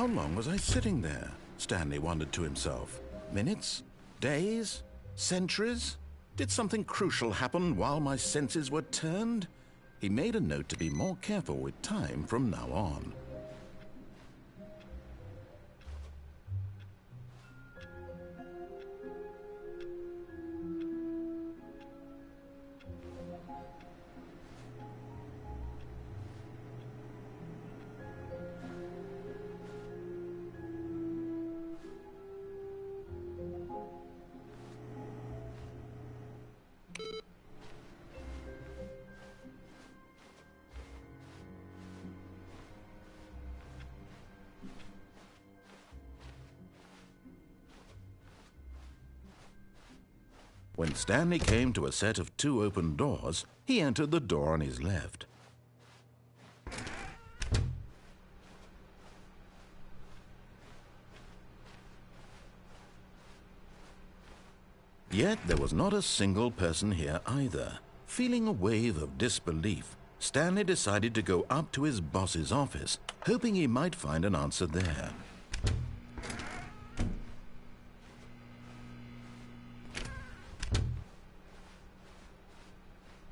How long was I sitting there? Stanley wondered to himself. Minutes? Days? Centuries? Did something crucial happen while my senses were turned? He made a note to be more careful with time from now on. When Stanley came to a set of 2 open doors, he entered the door on his left. Yet there was not a single person here either. Feeling a wave of disbelief, Stanley decided to go up to his boss's office, hoping he might find an answer there.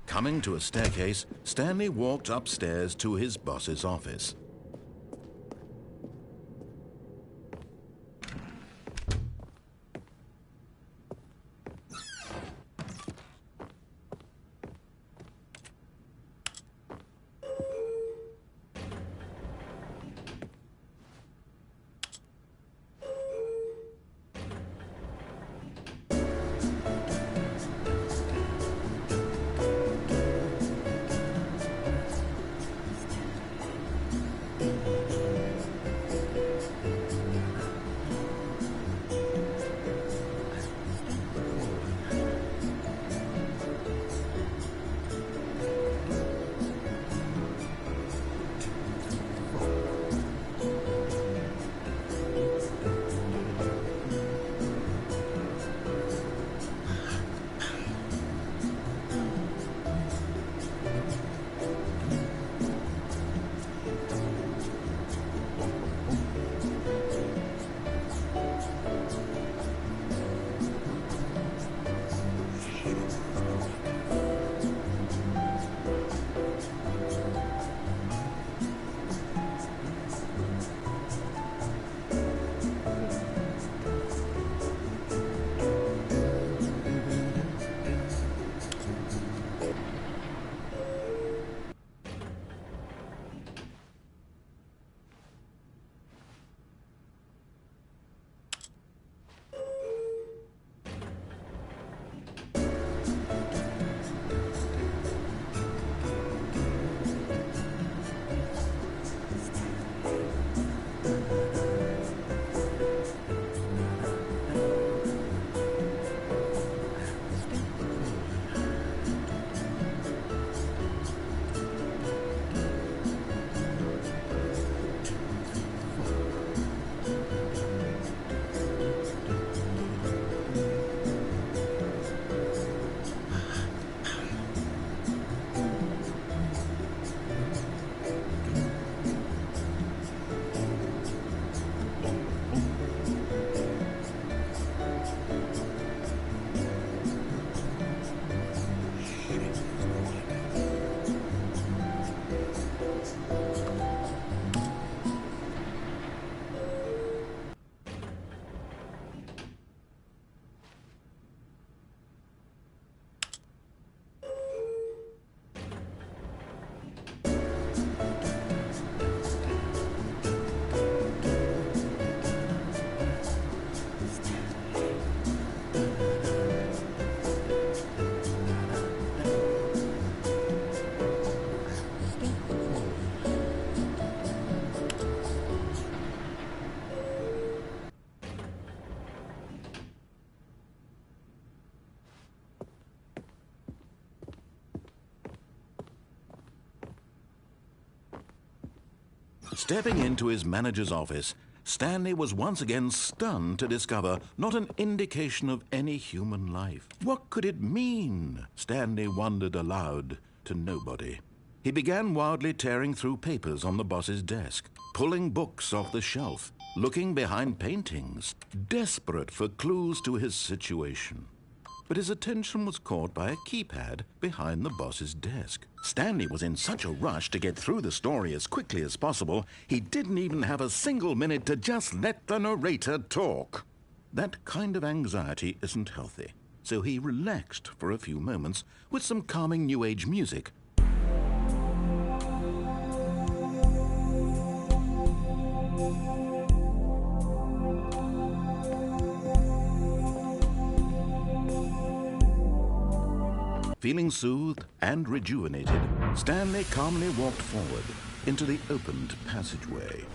Coming to a staircase, Stanley walked upstairs to his boss's office. Stepping into his manager's office, Stanley was once again stunned to discover not an indication of any human life. What could it mean? Stanley wondered aloud to nobody. He began wildly tearing through papers on the boss's desk, pulling books off the shelf. looking behind paintings, desperate for clues to his situation. But his attention was caught by a keypad behind the boss's desk. Stanley was in such a rush to get through the story as quickly as possible, he didn't even have a single minute to just let the narrator talk. That kind of anxiety isn't healthy, so he relaxed for a few moments with some calming New Age music. Feeling soothed and rejuvenated, Stanley calmly walked forward into the opened passageway.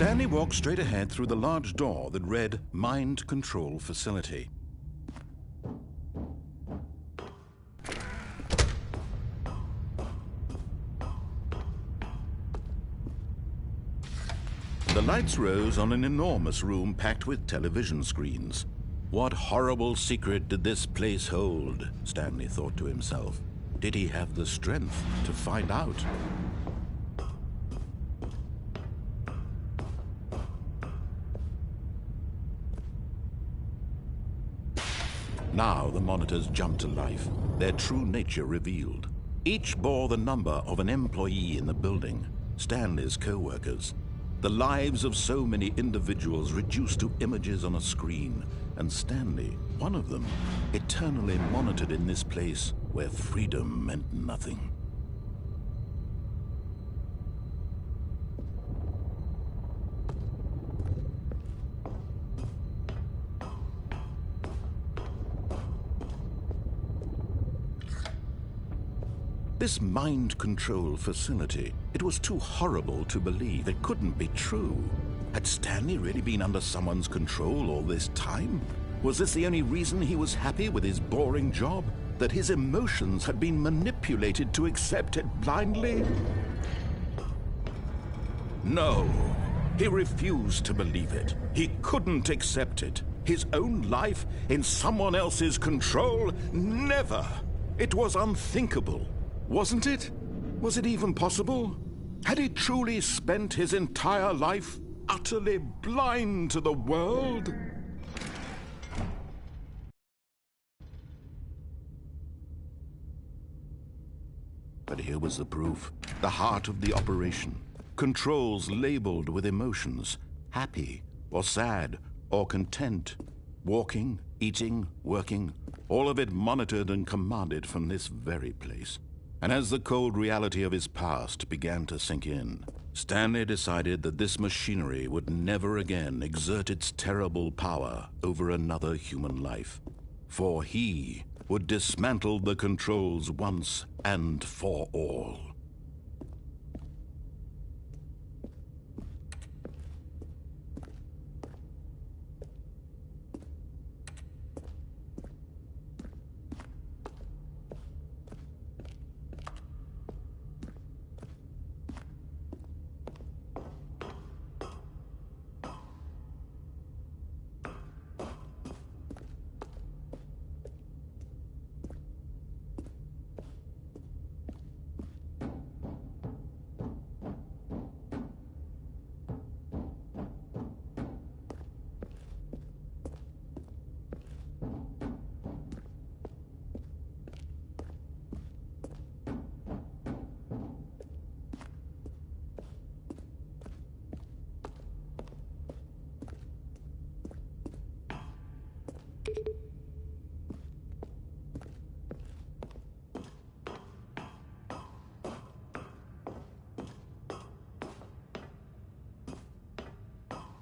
Stanley walked straight ahead through the large door that read Mind Control Facility. The lights rose on an enormous room packed with television screens. What horrible secret did this place hold? Stanley thought to himself. Did he have the strength to find out? Now the monitors jumped to life, their true nature revealed. Each bore the number of an employee in the building, Stanley's co-workers. The lives of so many individuals reduced to images on a screen, and Stanley, one of them, eternally monitored in this place where freedom meant nothing. This mind control facility, it was too horrible to believe. It couldn't be true. Had Stanley really been under someone's control all this time? Was this the only reason he was happy with his boring job? That his emotions had been manipulated to accept it blindly? No, he refused to believe it. He couldn't accept it. His own life in someone else's control? Never! It was unthinkable. Wasn't it? Was it even possible? Had he truly spent his entire life utterly blind to the world? But here was the proof. The heart of the operation. Controls labeled with emotions. Happy, or sad, or content. Walking, eating, working. All of it monitored and commanded from this very place. And as the cold reality of his past began to sink in, Stanley decided that this machinery would never again exert its terrible power over another human life. For he would dismantle the controls once and for all.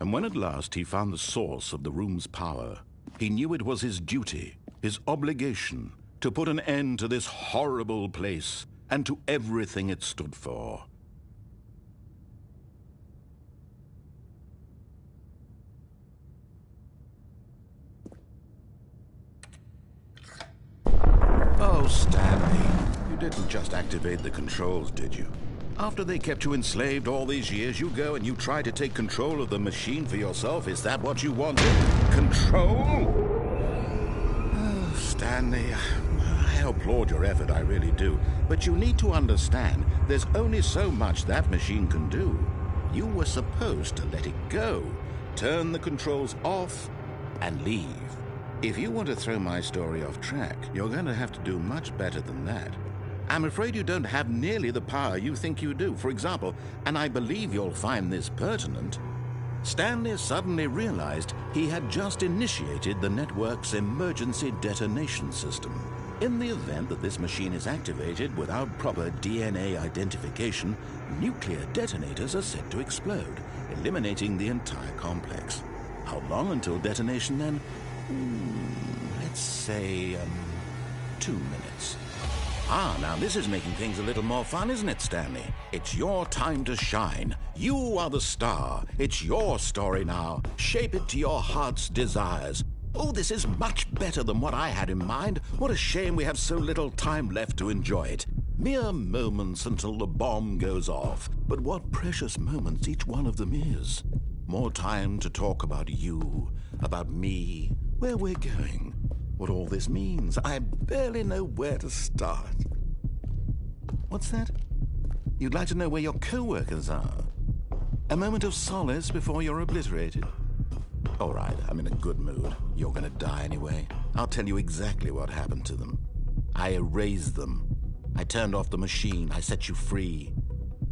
And when at last he found the source of the room's power, he knew it was his duty, his obligation to put an end to this horrible place and to everything it stood for. Oh, Stanley, you didn't just activate the controls, did you? After they kept you enslaved all these years, you go and you try to take control of the machine for yourself. Is that what you wanted? Control? Oh, Stanley, I applaud your effort, I really do. But you need to understand, there's only so much that machine can do. You were supposed to let it go, turn the controls off, and leave. If you want to throw my story off track, you're going to have to do much better than that. I'm afraid you don't have nearly the power you think you do. For example, and I believe you'll find this pertinent, Stanley suddenly realized he had just initiated the network's emergency detonation system. In the event that this machine is activated without proper DNA identification, nuclear detonators are set to explode, eliminating the entire complex. How long until detonation then? Let's say, 2 minutes. Ah, now this is making things a little more fun, isn't it, Stanley? It's your time to shine. You are the star. It's your story now. Shape it to your heart's desires. Oh, this is much better than what I had in mind. What a shame we have so little time left to enjoy it. Mere moments until the bomb goes off. But what precious moments each one of them is. More time to talk about you, about me, where we're going, what all this means. I barely know where to start. What's that? You'd like to know where your co-workers are? A moment of solace before you're obliterated? All right, I'm in a good mood. You're gonna die anyway. I'll tell you exactly what happened to them. I erased them. I turned off the machine. I set you free.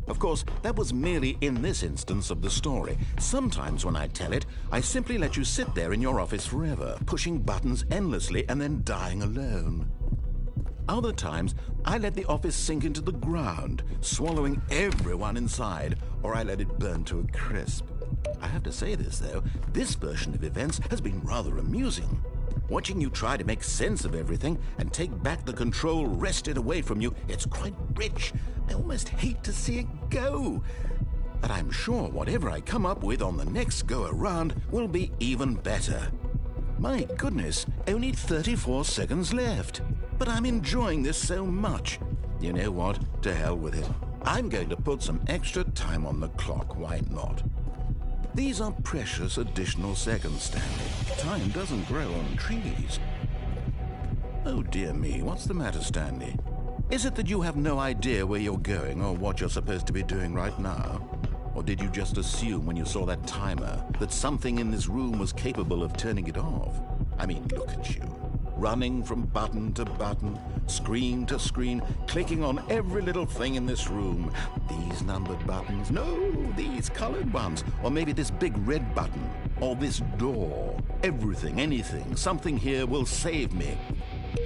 Of course, that was merely in this instance of the story. Sometimes when I tell it, I simply let you sit there in your office forever, pushing buttons endlessly and then dying alone. Other times, I let the office sink into the ground, swallowing everyone inside, or I let it burn to a crisp. I have to say this, though, this version of events has been rather amusing. Watching you try to make sense of everything and take back the control wrested away from you, it's quite rich. I almost hate to see it go. But I'm sure whatever I come up with on the next go-around will be even better. My goodness, only 34 seconds left. But I'm enjoying this so much. You know what? To hell with it. I'm going to put some extra time on the clock, why not? These are precious additional seconds, Stanley. Time doesn't grow on trees. Oh dear me, what's the matter, Stanley? Is it that you have no idea where you're going or what you're supposed to be doing right now? Or did you just assume when you saw that timer that something in this room was capable of turning it off? I mean, look at you. Running from button to button, screen to screen, clicking on every little thing in this room. These numbered buttons, no, these colored ones. Or maybe this big red button, or this door. Everything, anything, something here will save me.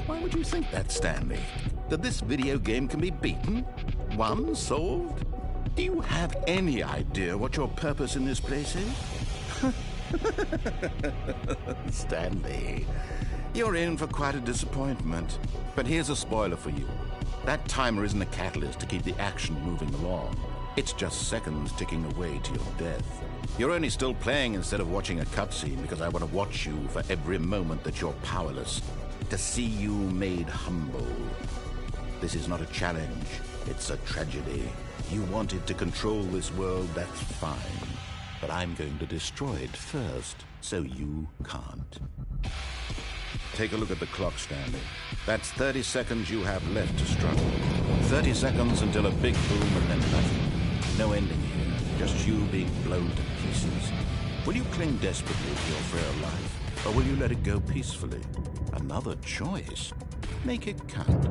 Why would you think that, Stanley? That this video game can be beaten? Won? Solved? Do you have any idea what your purpose in this place is? Stanley, you're in for quite a disappointment. But here's a spoiler for you. That timer isn't a catalyst to keep the action moving along. It's just seconds ticking away to your death. You're only still playing instead of watching a cutscene because I want to watch you for every moment that you're powerless. To see you made humble. This is not a challenge. It's a tragedy. You wanted to control this world, that's fine. But I'm going to destroy it first, so you can't. Take a look at the clock, Stanley. That's 30 seconds you have left to struggle. 30 seconds until a big boom and then nothing. No ending here, just you being blown to pieces. Will you cling desperately to your frail life, or will you let it go peacefully? Another choice. Make it count.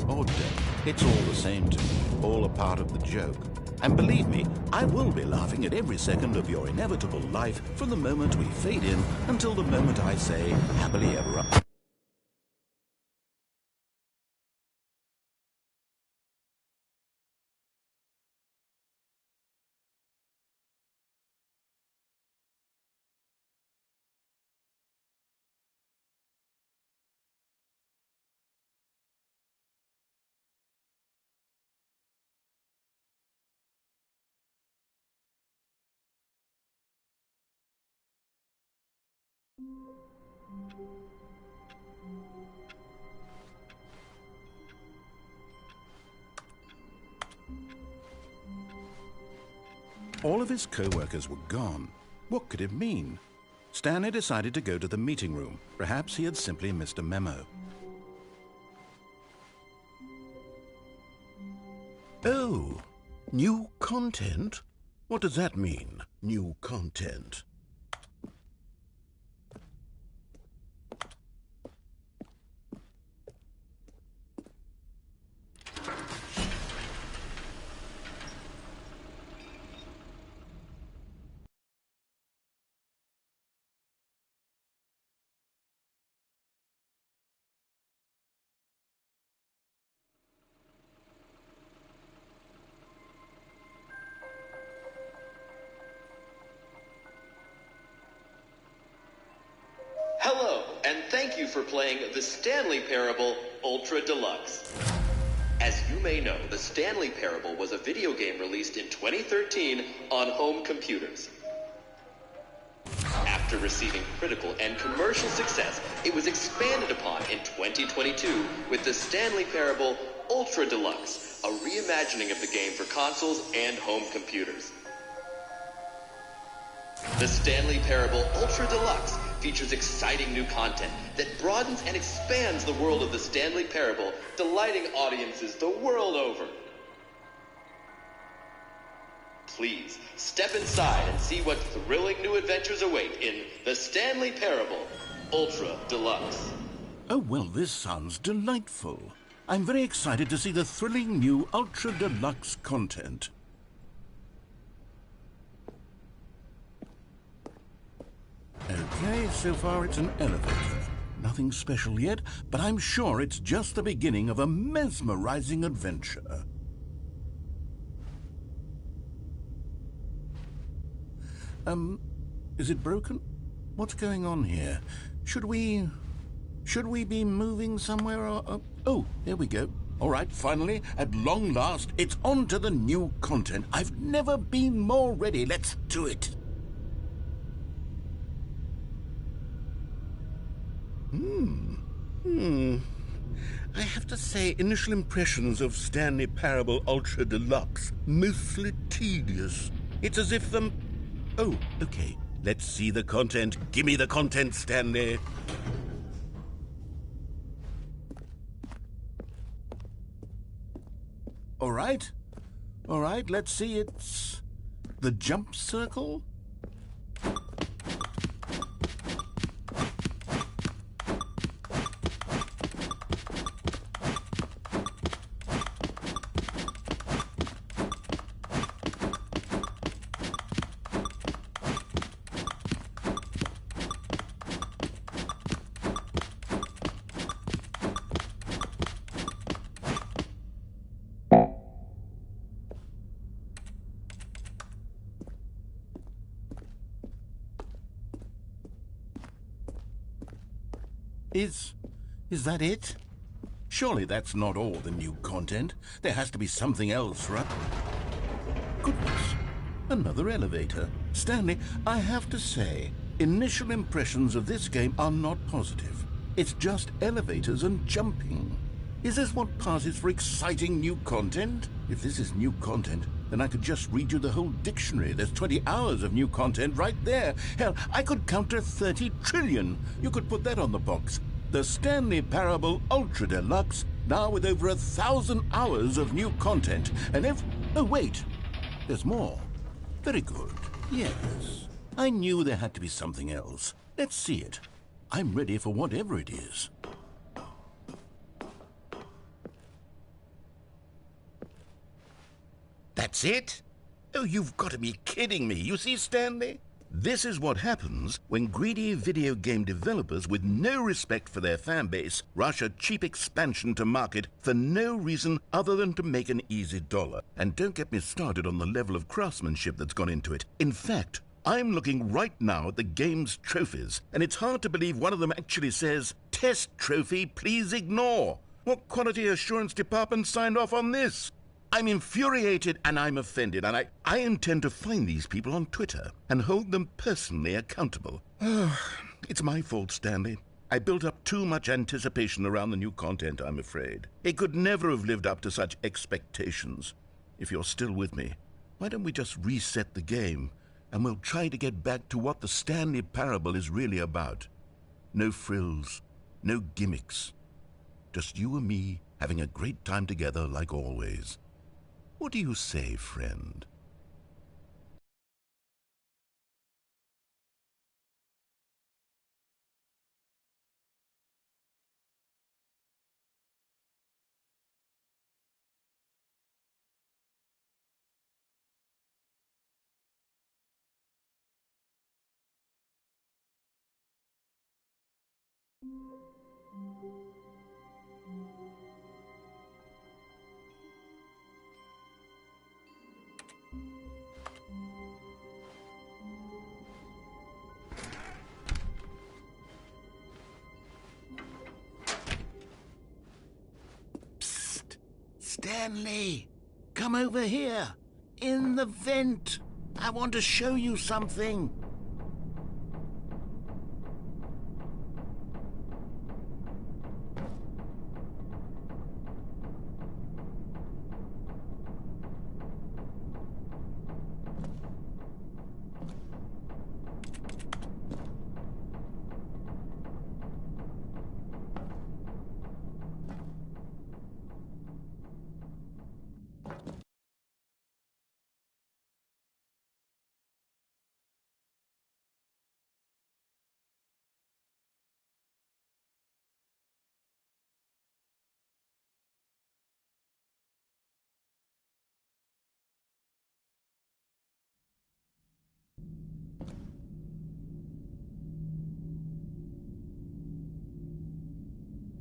Or don't. It's all the same to me, all a part of the joke. And believe me, I will be laughing at every second of your inevitable life from the moment we fade in until the moment I say, happily ever after. All of his co-workers were gone. What could it mean? Stanley decided to go to the meeting room. Perhaps he had simply missed a memo. Oh, new content? What does that mean, new content?
Hello, and thank you for playing The Stanley Parable Ultra Deluxe. As you may know, The Stanley Parable was a video game released in 2013 on home computers. After receiving critical and commercial success, it was expanded upon in 2022 with The Stanley Parable Ultra Deluxe, a reimagining of the game for consoles and home computers. The Stanley Parable Ultra Deluxe features exciting new content that broadens and expands the world of the Stanley Parable, delighting audiences the world over. Please, step inside and see what thrilling new adventures await in The Stanley Parable Ultra Deluxe.
Oh, well, this sounds delightful. I'm very excited to see the thrilling new Ultra Deluxe content. Okay, so far it's an elevator. Nothing special yet, but I'm sure it's just the beginning of a mesmerizing adventure. Is it broken? What's going on here? Should we be moving somewhere or... Oh, there we go. All right, finally, at long last, it's on to the new content. I've never been more ready. Let's do it. I have to say, initial impressions of Stanley Parable Ultra Deluxe, mostly tedious. It's as if the... Oh, okay. Let's see the content. Give me the content, Stanley. All right, let's see. It's the jump circle. Is that it? Surely that's not all the new content. There has to be something else, right? Goodness, another elevator. Stanley, I have to say, initial impressions of this game are not positive. It's just elevators and jumping. Is this what passes for exciting new content? If this is new content, then I could just read you the whole dictionary. There's 20 hours of new content right there. Hell, I could count to 30 trillion. You could put that on the box. The Stanley Parable Ultra Deluxe, now with over 1,000 hours of new content. And if... Oh, wait. There's more. Very good. Yes. I knew there had to be something else. Let's see it. I'm ready for whatever it is. That's it? Oh, you've got to be kidding me. You see, Stanley? This is what happens when greedy video game developers with no respect for their fan base rush a cheap expansion to market for no reason other than to make an easy dollar. And don't get me started on the level of craftsmanship that's gone into it. In fact, I'm looking right now at the game's trophies, and it's hard to believe one of them actually says, "Test trophy, please ignore." What quality assurance department signed off on this? I'm infuriated and I'm offended, and I intend to find these people on Twitter and hold them personally accountable. It's my fault, Stanley. I built up too much anticipation around the new content, I'm afraid. It could never have lived up to such expectations. If you're still with me, why don't we just reset the game, and we'll try to get back to what the Stanley Parable is really about. No frills, no gimmicks. Just you and me having a great time together like always. What do you say, friend? Psst! Stanley! Come over here! In the vent! I want to show you something!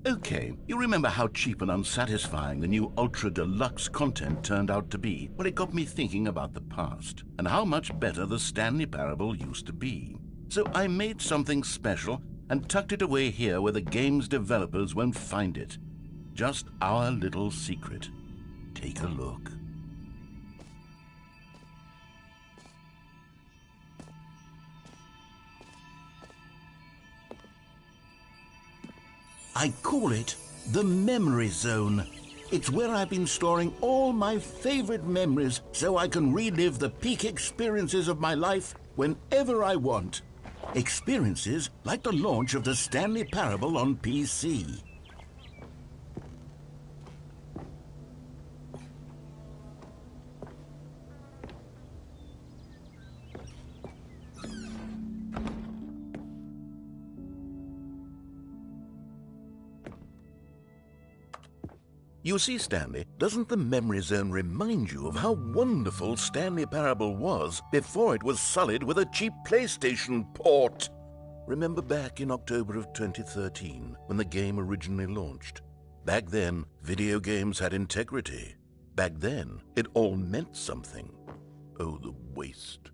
Okay, you remember how cheap and unsatisfying the new Ultra Deluxe content turned out to be? Well, it got me thinking about the past, and how much better the Stanley Parable used to be. So I made something special and tucked it away here where the game's developers won't find it. Just our little secret. Take a look. I call it the Memory Zone. It's where I've been storing all my favorite memories so I can relive the peak experiences of my life whenever I want. Experiences like the launch of the Stanley Parable on PC. You see, Stanley, doesn't the Memory Zone remind you of how wonderful Stanley Parable was before it was sullied with a cheap PlayStation port? Remember back in October of 2013, when the game originally launched? Back then, video games had integrity. Back then, it all meant something. Oh, the waste.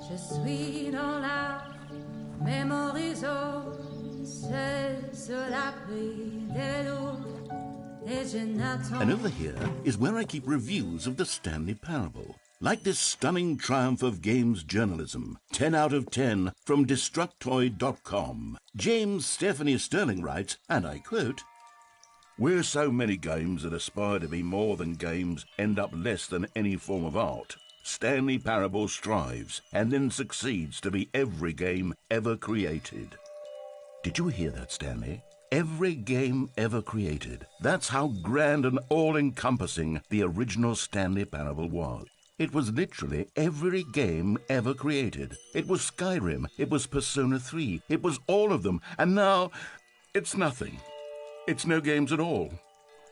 Je suis dans la mémoriso, c'est sur l'abri des loups, et je n'attends.
And over here is where I keep reviews of the Stanley Parable. Like this stunning triumph of games journalism, 10 out of 10 from Destructoid.com. James Stephanie Sterling writes, and I quote, "Where so many games that aspire to be more than games end up less than any form of art, Stanley Parable strives and then succeeds to be every game ever created." Did you hear that, Stanley? Every game ever created. That's how grand and all-encompassing the original Stanley Parable was. It was literally every game ever created. It was Skyrim, it was Persona 3, it was all of them, and now it's nothing. It's no games at all.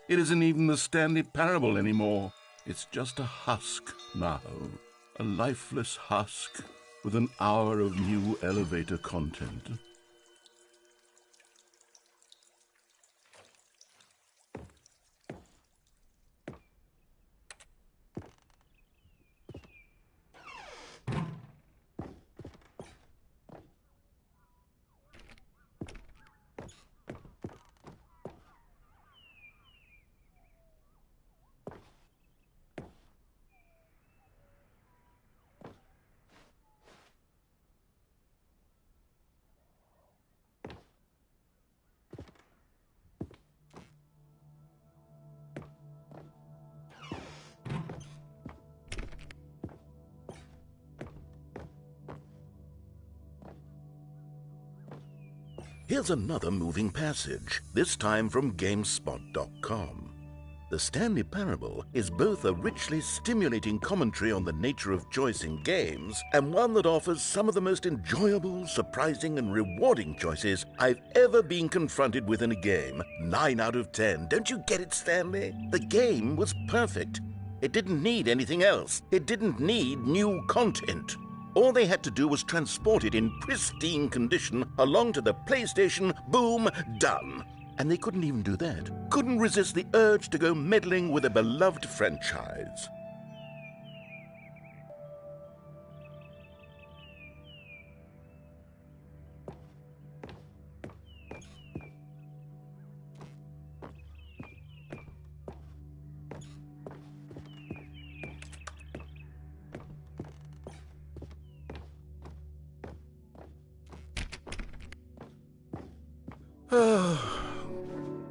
It isn't even the Stanley Parable anymore. It's just a husk now, a lifeless husk with an hour of new elevator content. Here's another moving passage, this time from GameSpot.com. The Stanley Parable is both a richly stimulating commentary on the nature of choice in games and one that offers some of the most enjoyable, surprising, and rewarding choices I've ever been confronted with in a game. 9 out of 10. Don't you get it, Stanley? The game was perfect. It didn't need anything else. It didn't need new content. All they had to do was transport it in pristine condition along to the PlayStation. Boom, done. And they couldn't even do that. Couldn't resist the urge to go meddling with a beloved franchise.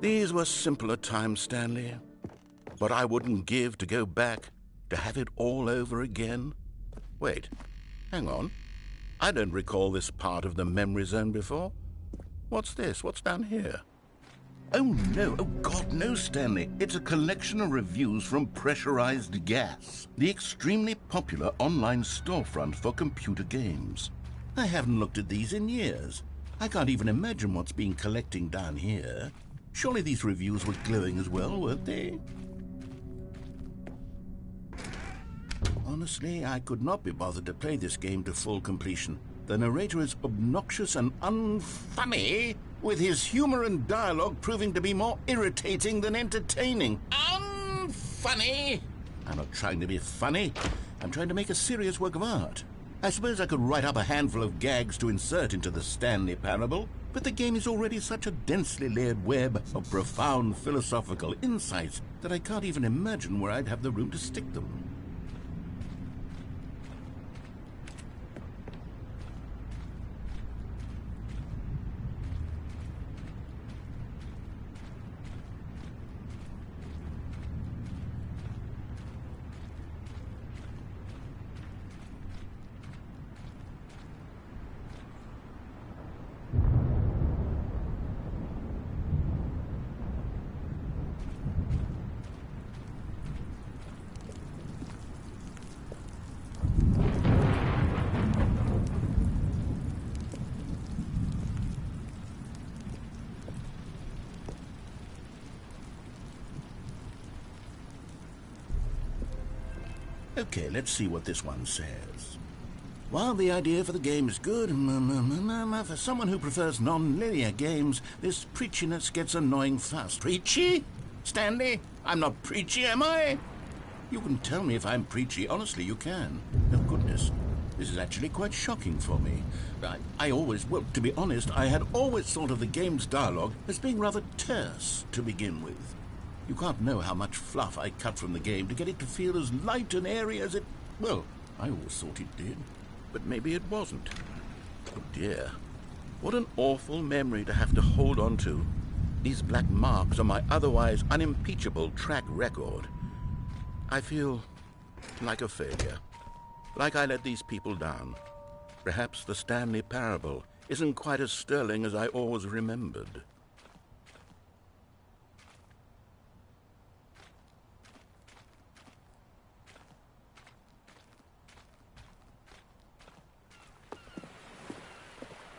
These were simpler times, Stanley. But I wouldn't give to go back, to have it all over again. Wait, hang on. I don't recall this part of the memory zone before. What's this? What's down here? Oh, no. Oh, God, no, Stanley. It's a collection of reviews from Pressurized Gas, the extremely popular online storefront for computer games. I haven't looked at these in years. I can't even imagine what's been collecting down here. Surely these reviews were glowing as well, weren't they? Honestly, I could not be bothered to play this game to full completion. The narrator is obnoxious and unfunny, with his humor and dialogue proving to be more irritating than entertaining. Unfunny? I'm not trying to be funny. I'm trying to make a serious work of art. I suppose I could write up a handful of gags to insert into the Stanley Parable, but the game is already such a densely layered web of profound philosophical insights that I can't even imagine where I'd have the room to stick them. Okay, let's see what this one says. While the idea for the game is good, for someone who prefers non-linear games, this preachiness gets annoying fast. Preachy? Stanley? I'm not preachy, am I? You can tell me if I'm preachy. Honestly, you can. Oh, goodness. This is actually quite shocking for me. I always, well, to be honest, I had always thought of the game's dialogue as being rather terse to begin with. You can't know how much fluff I cut from the game to get it to feel as light and airy as it... Well, I always thought it did, but maybe it wasn't. Oh dear. What an awful memory to have to hold on to. These black marks on my otherwise unimpeachable track record. I feel like a failure. Like I let these people down. Perhaps the Stanley Parable isn't quite as sterling as I always remembered.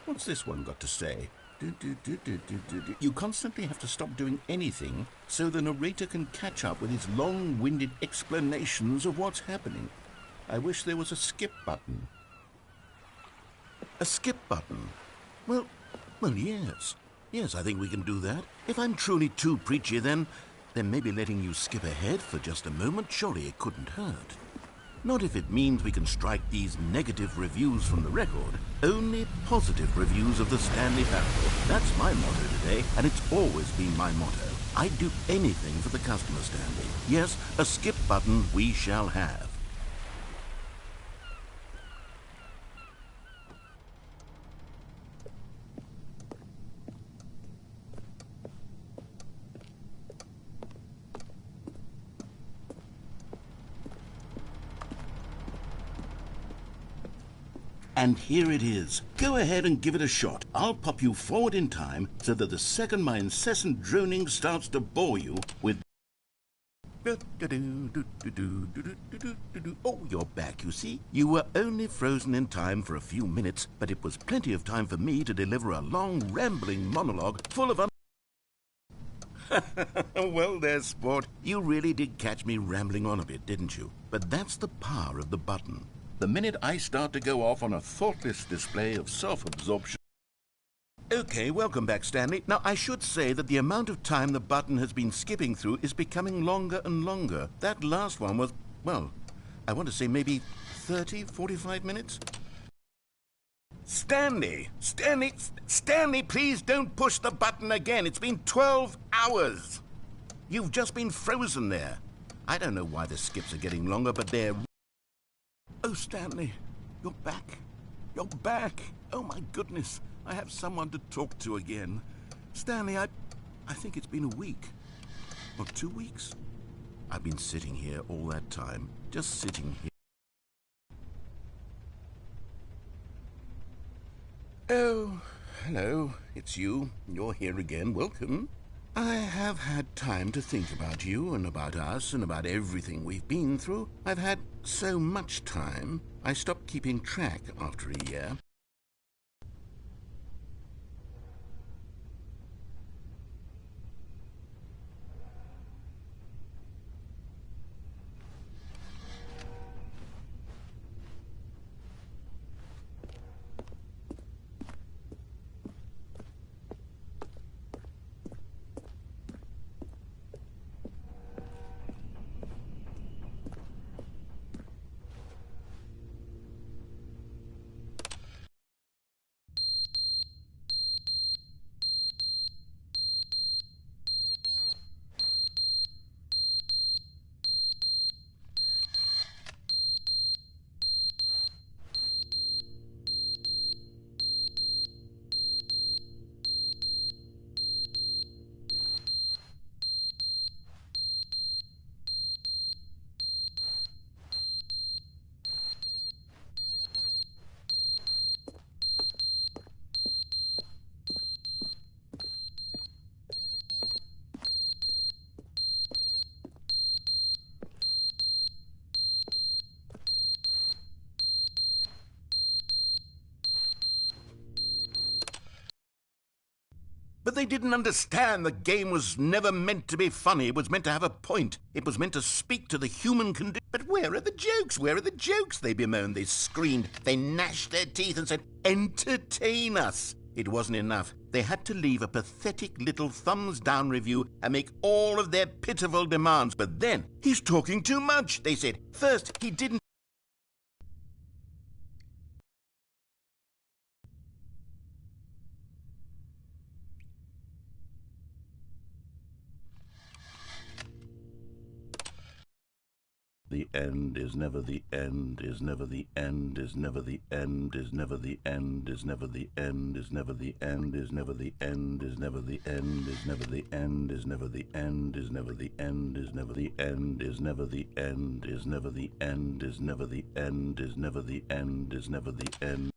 What's this one got to say? You constantly have to stop doing anything so the narrator can catch up with his long-winded explanations of what's happening. I wish there was a skip button. A skip button? Well, yes. Yes, I think we can do that. If I'm truly too preachy, then maybe letting you skip ahead for just a moment, surely it couldn't hurt. Not if it means we can strike these negative reviews from the record. Only positive reviews of the Stanley Parable. That's my motto today, and it's always been my motto. I'd do anything for the customer, Stanley. Yes, a skip button we shall have. And here it is. Go ahead and give it a shot. I'll pop you forward in time so that the second my incessant droning starts to bore you with... Oh, you're back, you see. You were only frozen in time for a few minutes, but it was plenty of time for me to deliver a long, rambling monologue full of... Well, there's sport. You really did catch me rambling on a bit, didn't you? But that's the power of the button. The minute I start to go off on a thoughtless display of self-absorption... Okay, welcome back, Stanley. Now, I should say that the amount of time the button has been skipping through is becoming longer and longer. That last one was, well, I want to say maybe 30, 45 minutes? Stanley, please don't push the button again. It's been 12 hours. You've just been frozen there. I don't know why the skips are getting longer, but they're... Oh, Stanley, you're back. You're back. Oh, my goodness. I have someone to talk to again. Stanley, I think it's been a week. Or 2 weeks. I've been sitting here all that time. Just sitting here. Oh, hello. It's you. You're here again. Welcome. I have had time to think about you and about us and about everything we've been through. I've had so much time, I stopped keeping track after a year. But they didn't understand the game was never meant to be funny. It was meant to have a point. It was meant to speak to the human condition. But where are the jokes? Where are the jokes? They bemoaned, they screamed, they gnashed their teeth and said, entertain us. It wasn't enough. They had to leave a pathetic little thumbs-down review and make all of their pitiful demands. But then, he's talking too much, they said. First, he didn't... end, is never the end, is never the end, is never the end, is never the end, is never the end, is never the end, is never the end, is never the end, is never the end, is never the end, is never the end, is never the end, is never the end, is never the end, is never the end, is never the end, is never the end.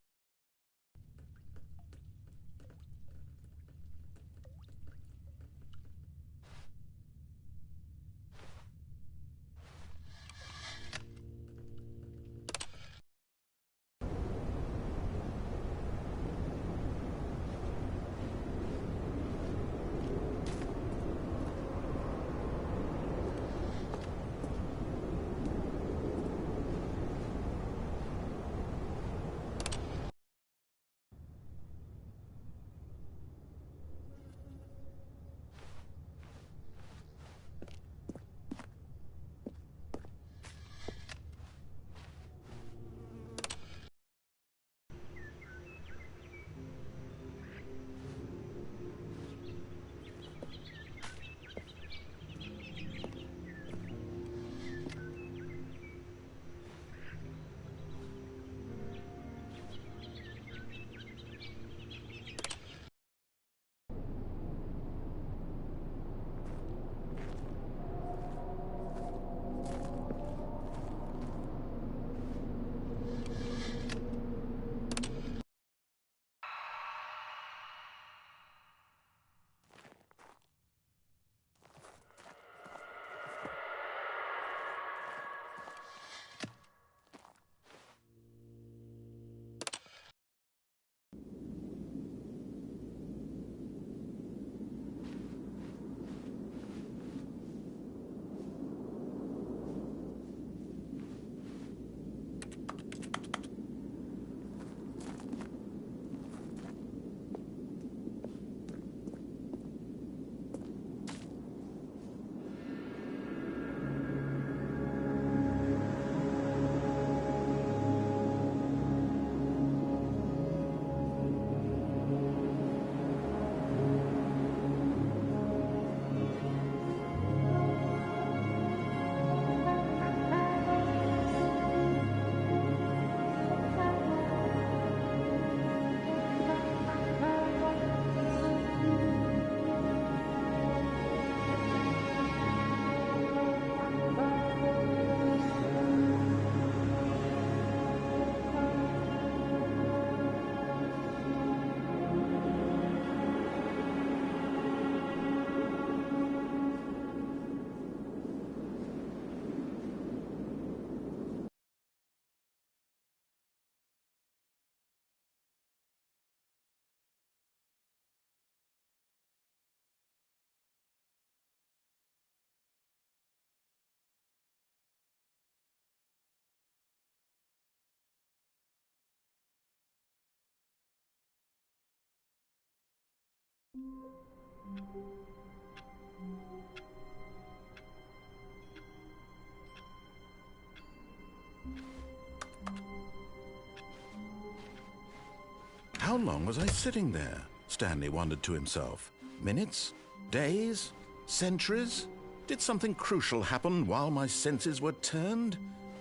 How long was I sitting there? Stanley wondered to himself. Minutes? Days? Centuries? Did something crucial happen while my senses were turned?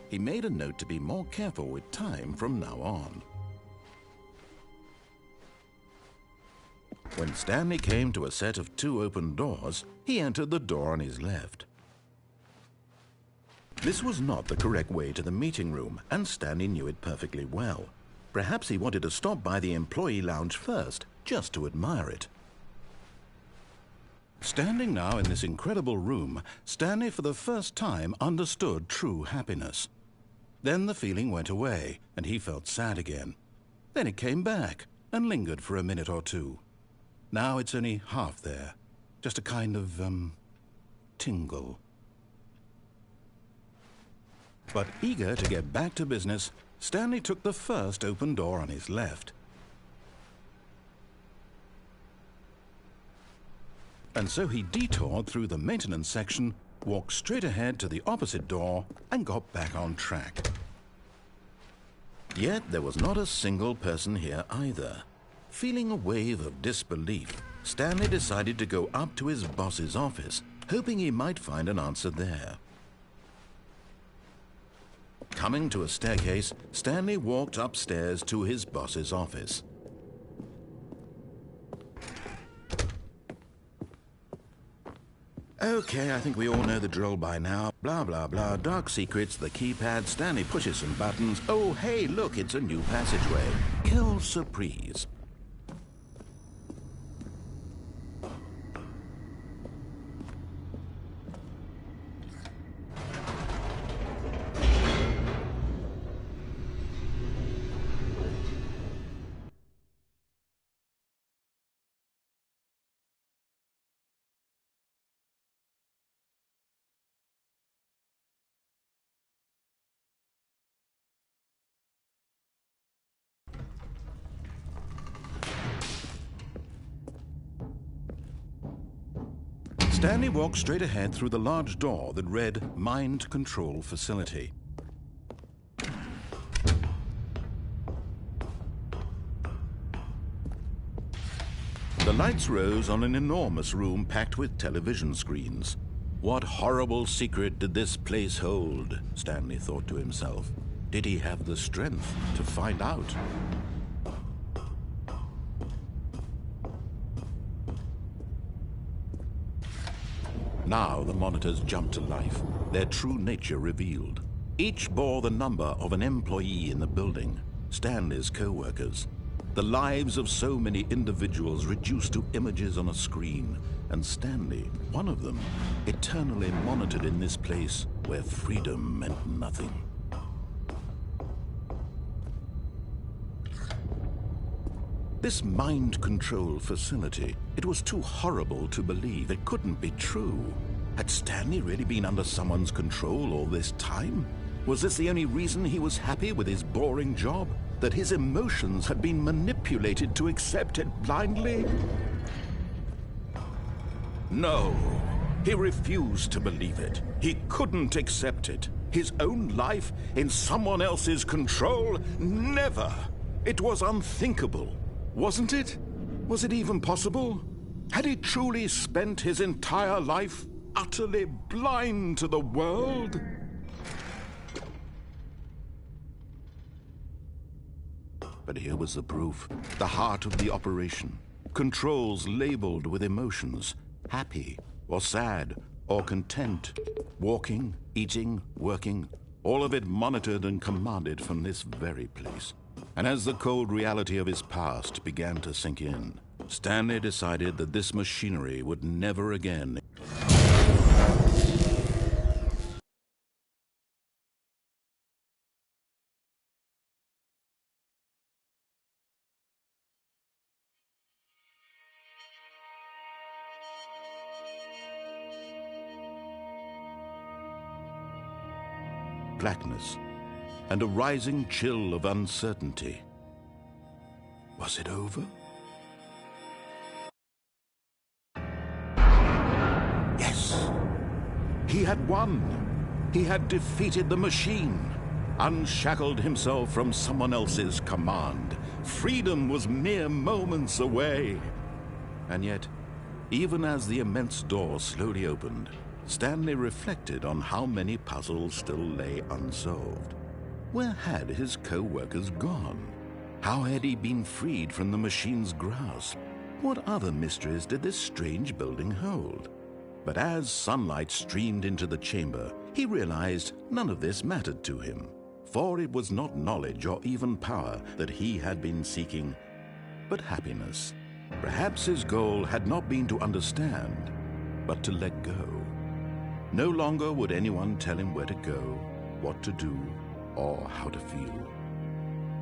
He made a note to be more careful with time from now on. When Stanley came to a set of 2 open doors, he entered the door on his left. This was not the correct way to the meeting room, and Stanley knew it perfectly well. Perhaps he wanted to stop by the employee lounge first, just to admire it. Standing now in this incredible room, Stanley for the first time understood true happiness. Then the feeling went away, and he felt sad again. Then it came back, and lingered for a minute or two. Now it's only half there, just a kind of, tingle. But eager to get back to business, Stanley took the first open door on his left. And so he detoured through the maintenance section, walked straight ahead to the opposite door, and got back on track. Yet there was not a single person here either. Feeling a wave of disbelief, Stanley decided to go up to his boss's office, hoping he might find an answer there. Coming to a staircase, Stanley walked upstairs to his boss's office. Okay, I think we all know the drill by now. Blah, blah, blah. Dark secrets, the keypad. Stanley pushes some buttons. Oh, hey, look, it's a new passageway. Quelle surprise. Stanley walked straight ahead through the large door that read Mind Control Facility. The lights rose on an enormous room packed with television screens. What horrible secret did this place hold? Stanley thought to himself. Did he have the strength to find out? Now the monitors jumped to life, their true nature revealed. Each bore the number of an employee in the building, Stanley's co-workers. The lives of so many individuals reduced to images on a screen, and Stanley, one of them, eternally monitored in this place where freedom meant nothing. This mind control facility, it was too horrible to believe. It couldn't be true. Had Stanley really been under someone's control all this time? Was this the only reason he was happy with his boring job? That his emotions had been manipulated to accept it blindly? No, he refused to believe it. He couldn't accept it. His own life in someone else's control? Never! It was unthinkable. Wasn't it? Was it even possible? Had he truly spent his entire life utterly blind to the world? But here was the proof. The heart of the operation. Controls labeled with emotions. Happy, or sad, or content. Walking, eating, working. All of it monitored and commanded from this very place. And as the cold reality of his past began to sink in, Stanley decided that this machinery would never again. Blackness and a rising chill of uncertainty. Was it over? Yes! He had won! He had defeated the machine, unshackled himself from someone else's command. Freedom was mere moments away. And yet, even as the immense door slowly opened, Stanley reflected on how many puzzles still lay unsolved. Where had his co-workers gone? How had he been freed from the machine's grasp? What other mysteries did this strange building hold? But as sunlight streamed into the chamber, he realized none of this mattered to him. For it was not knowledge or even power that he had been seeking, but happiness. Perhaps his goal had not been to understand, but to let go. No longer would anyone tell him where to go, what to do, or how to feel.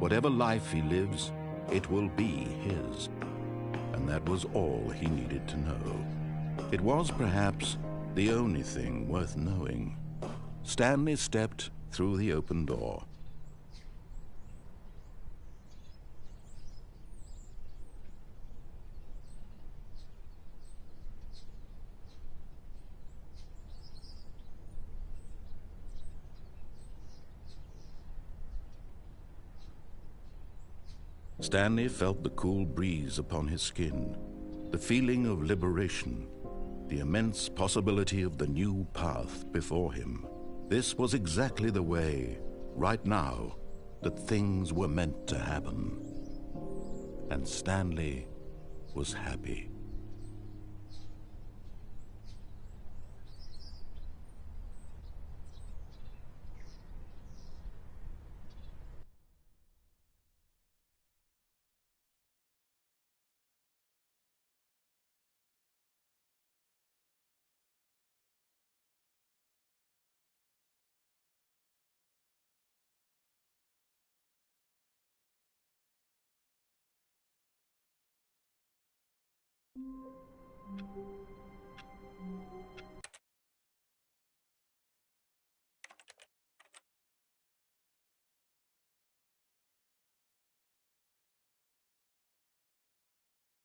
Whatever life he lives, it will be his. And that was all he needed to know. It was perhaps the only thing worth knowing. Stanley stepped through the open door. Stanley felt the cool breeze upon his skin, the feeling of liberation, the immense possibility of the new path before him. This was exactly the way right now, that things were meant to happen. And Stanley was happy.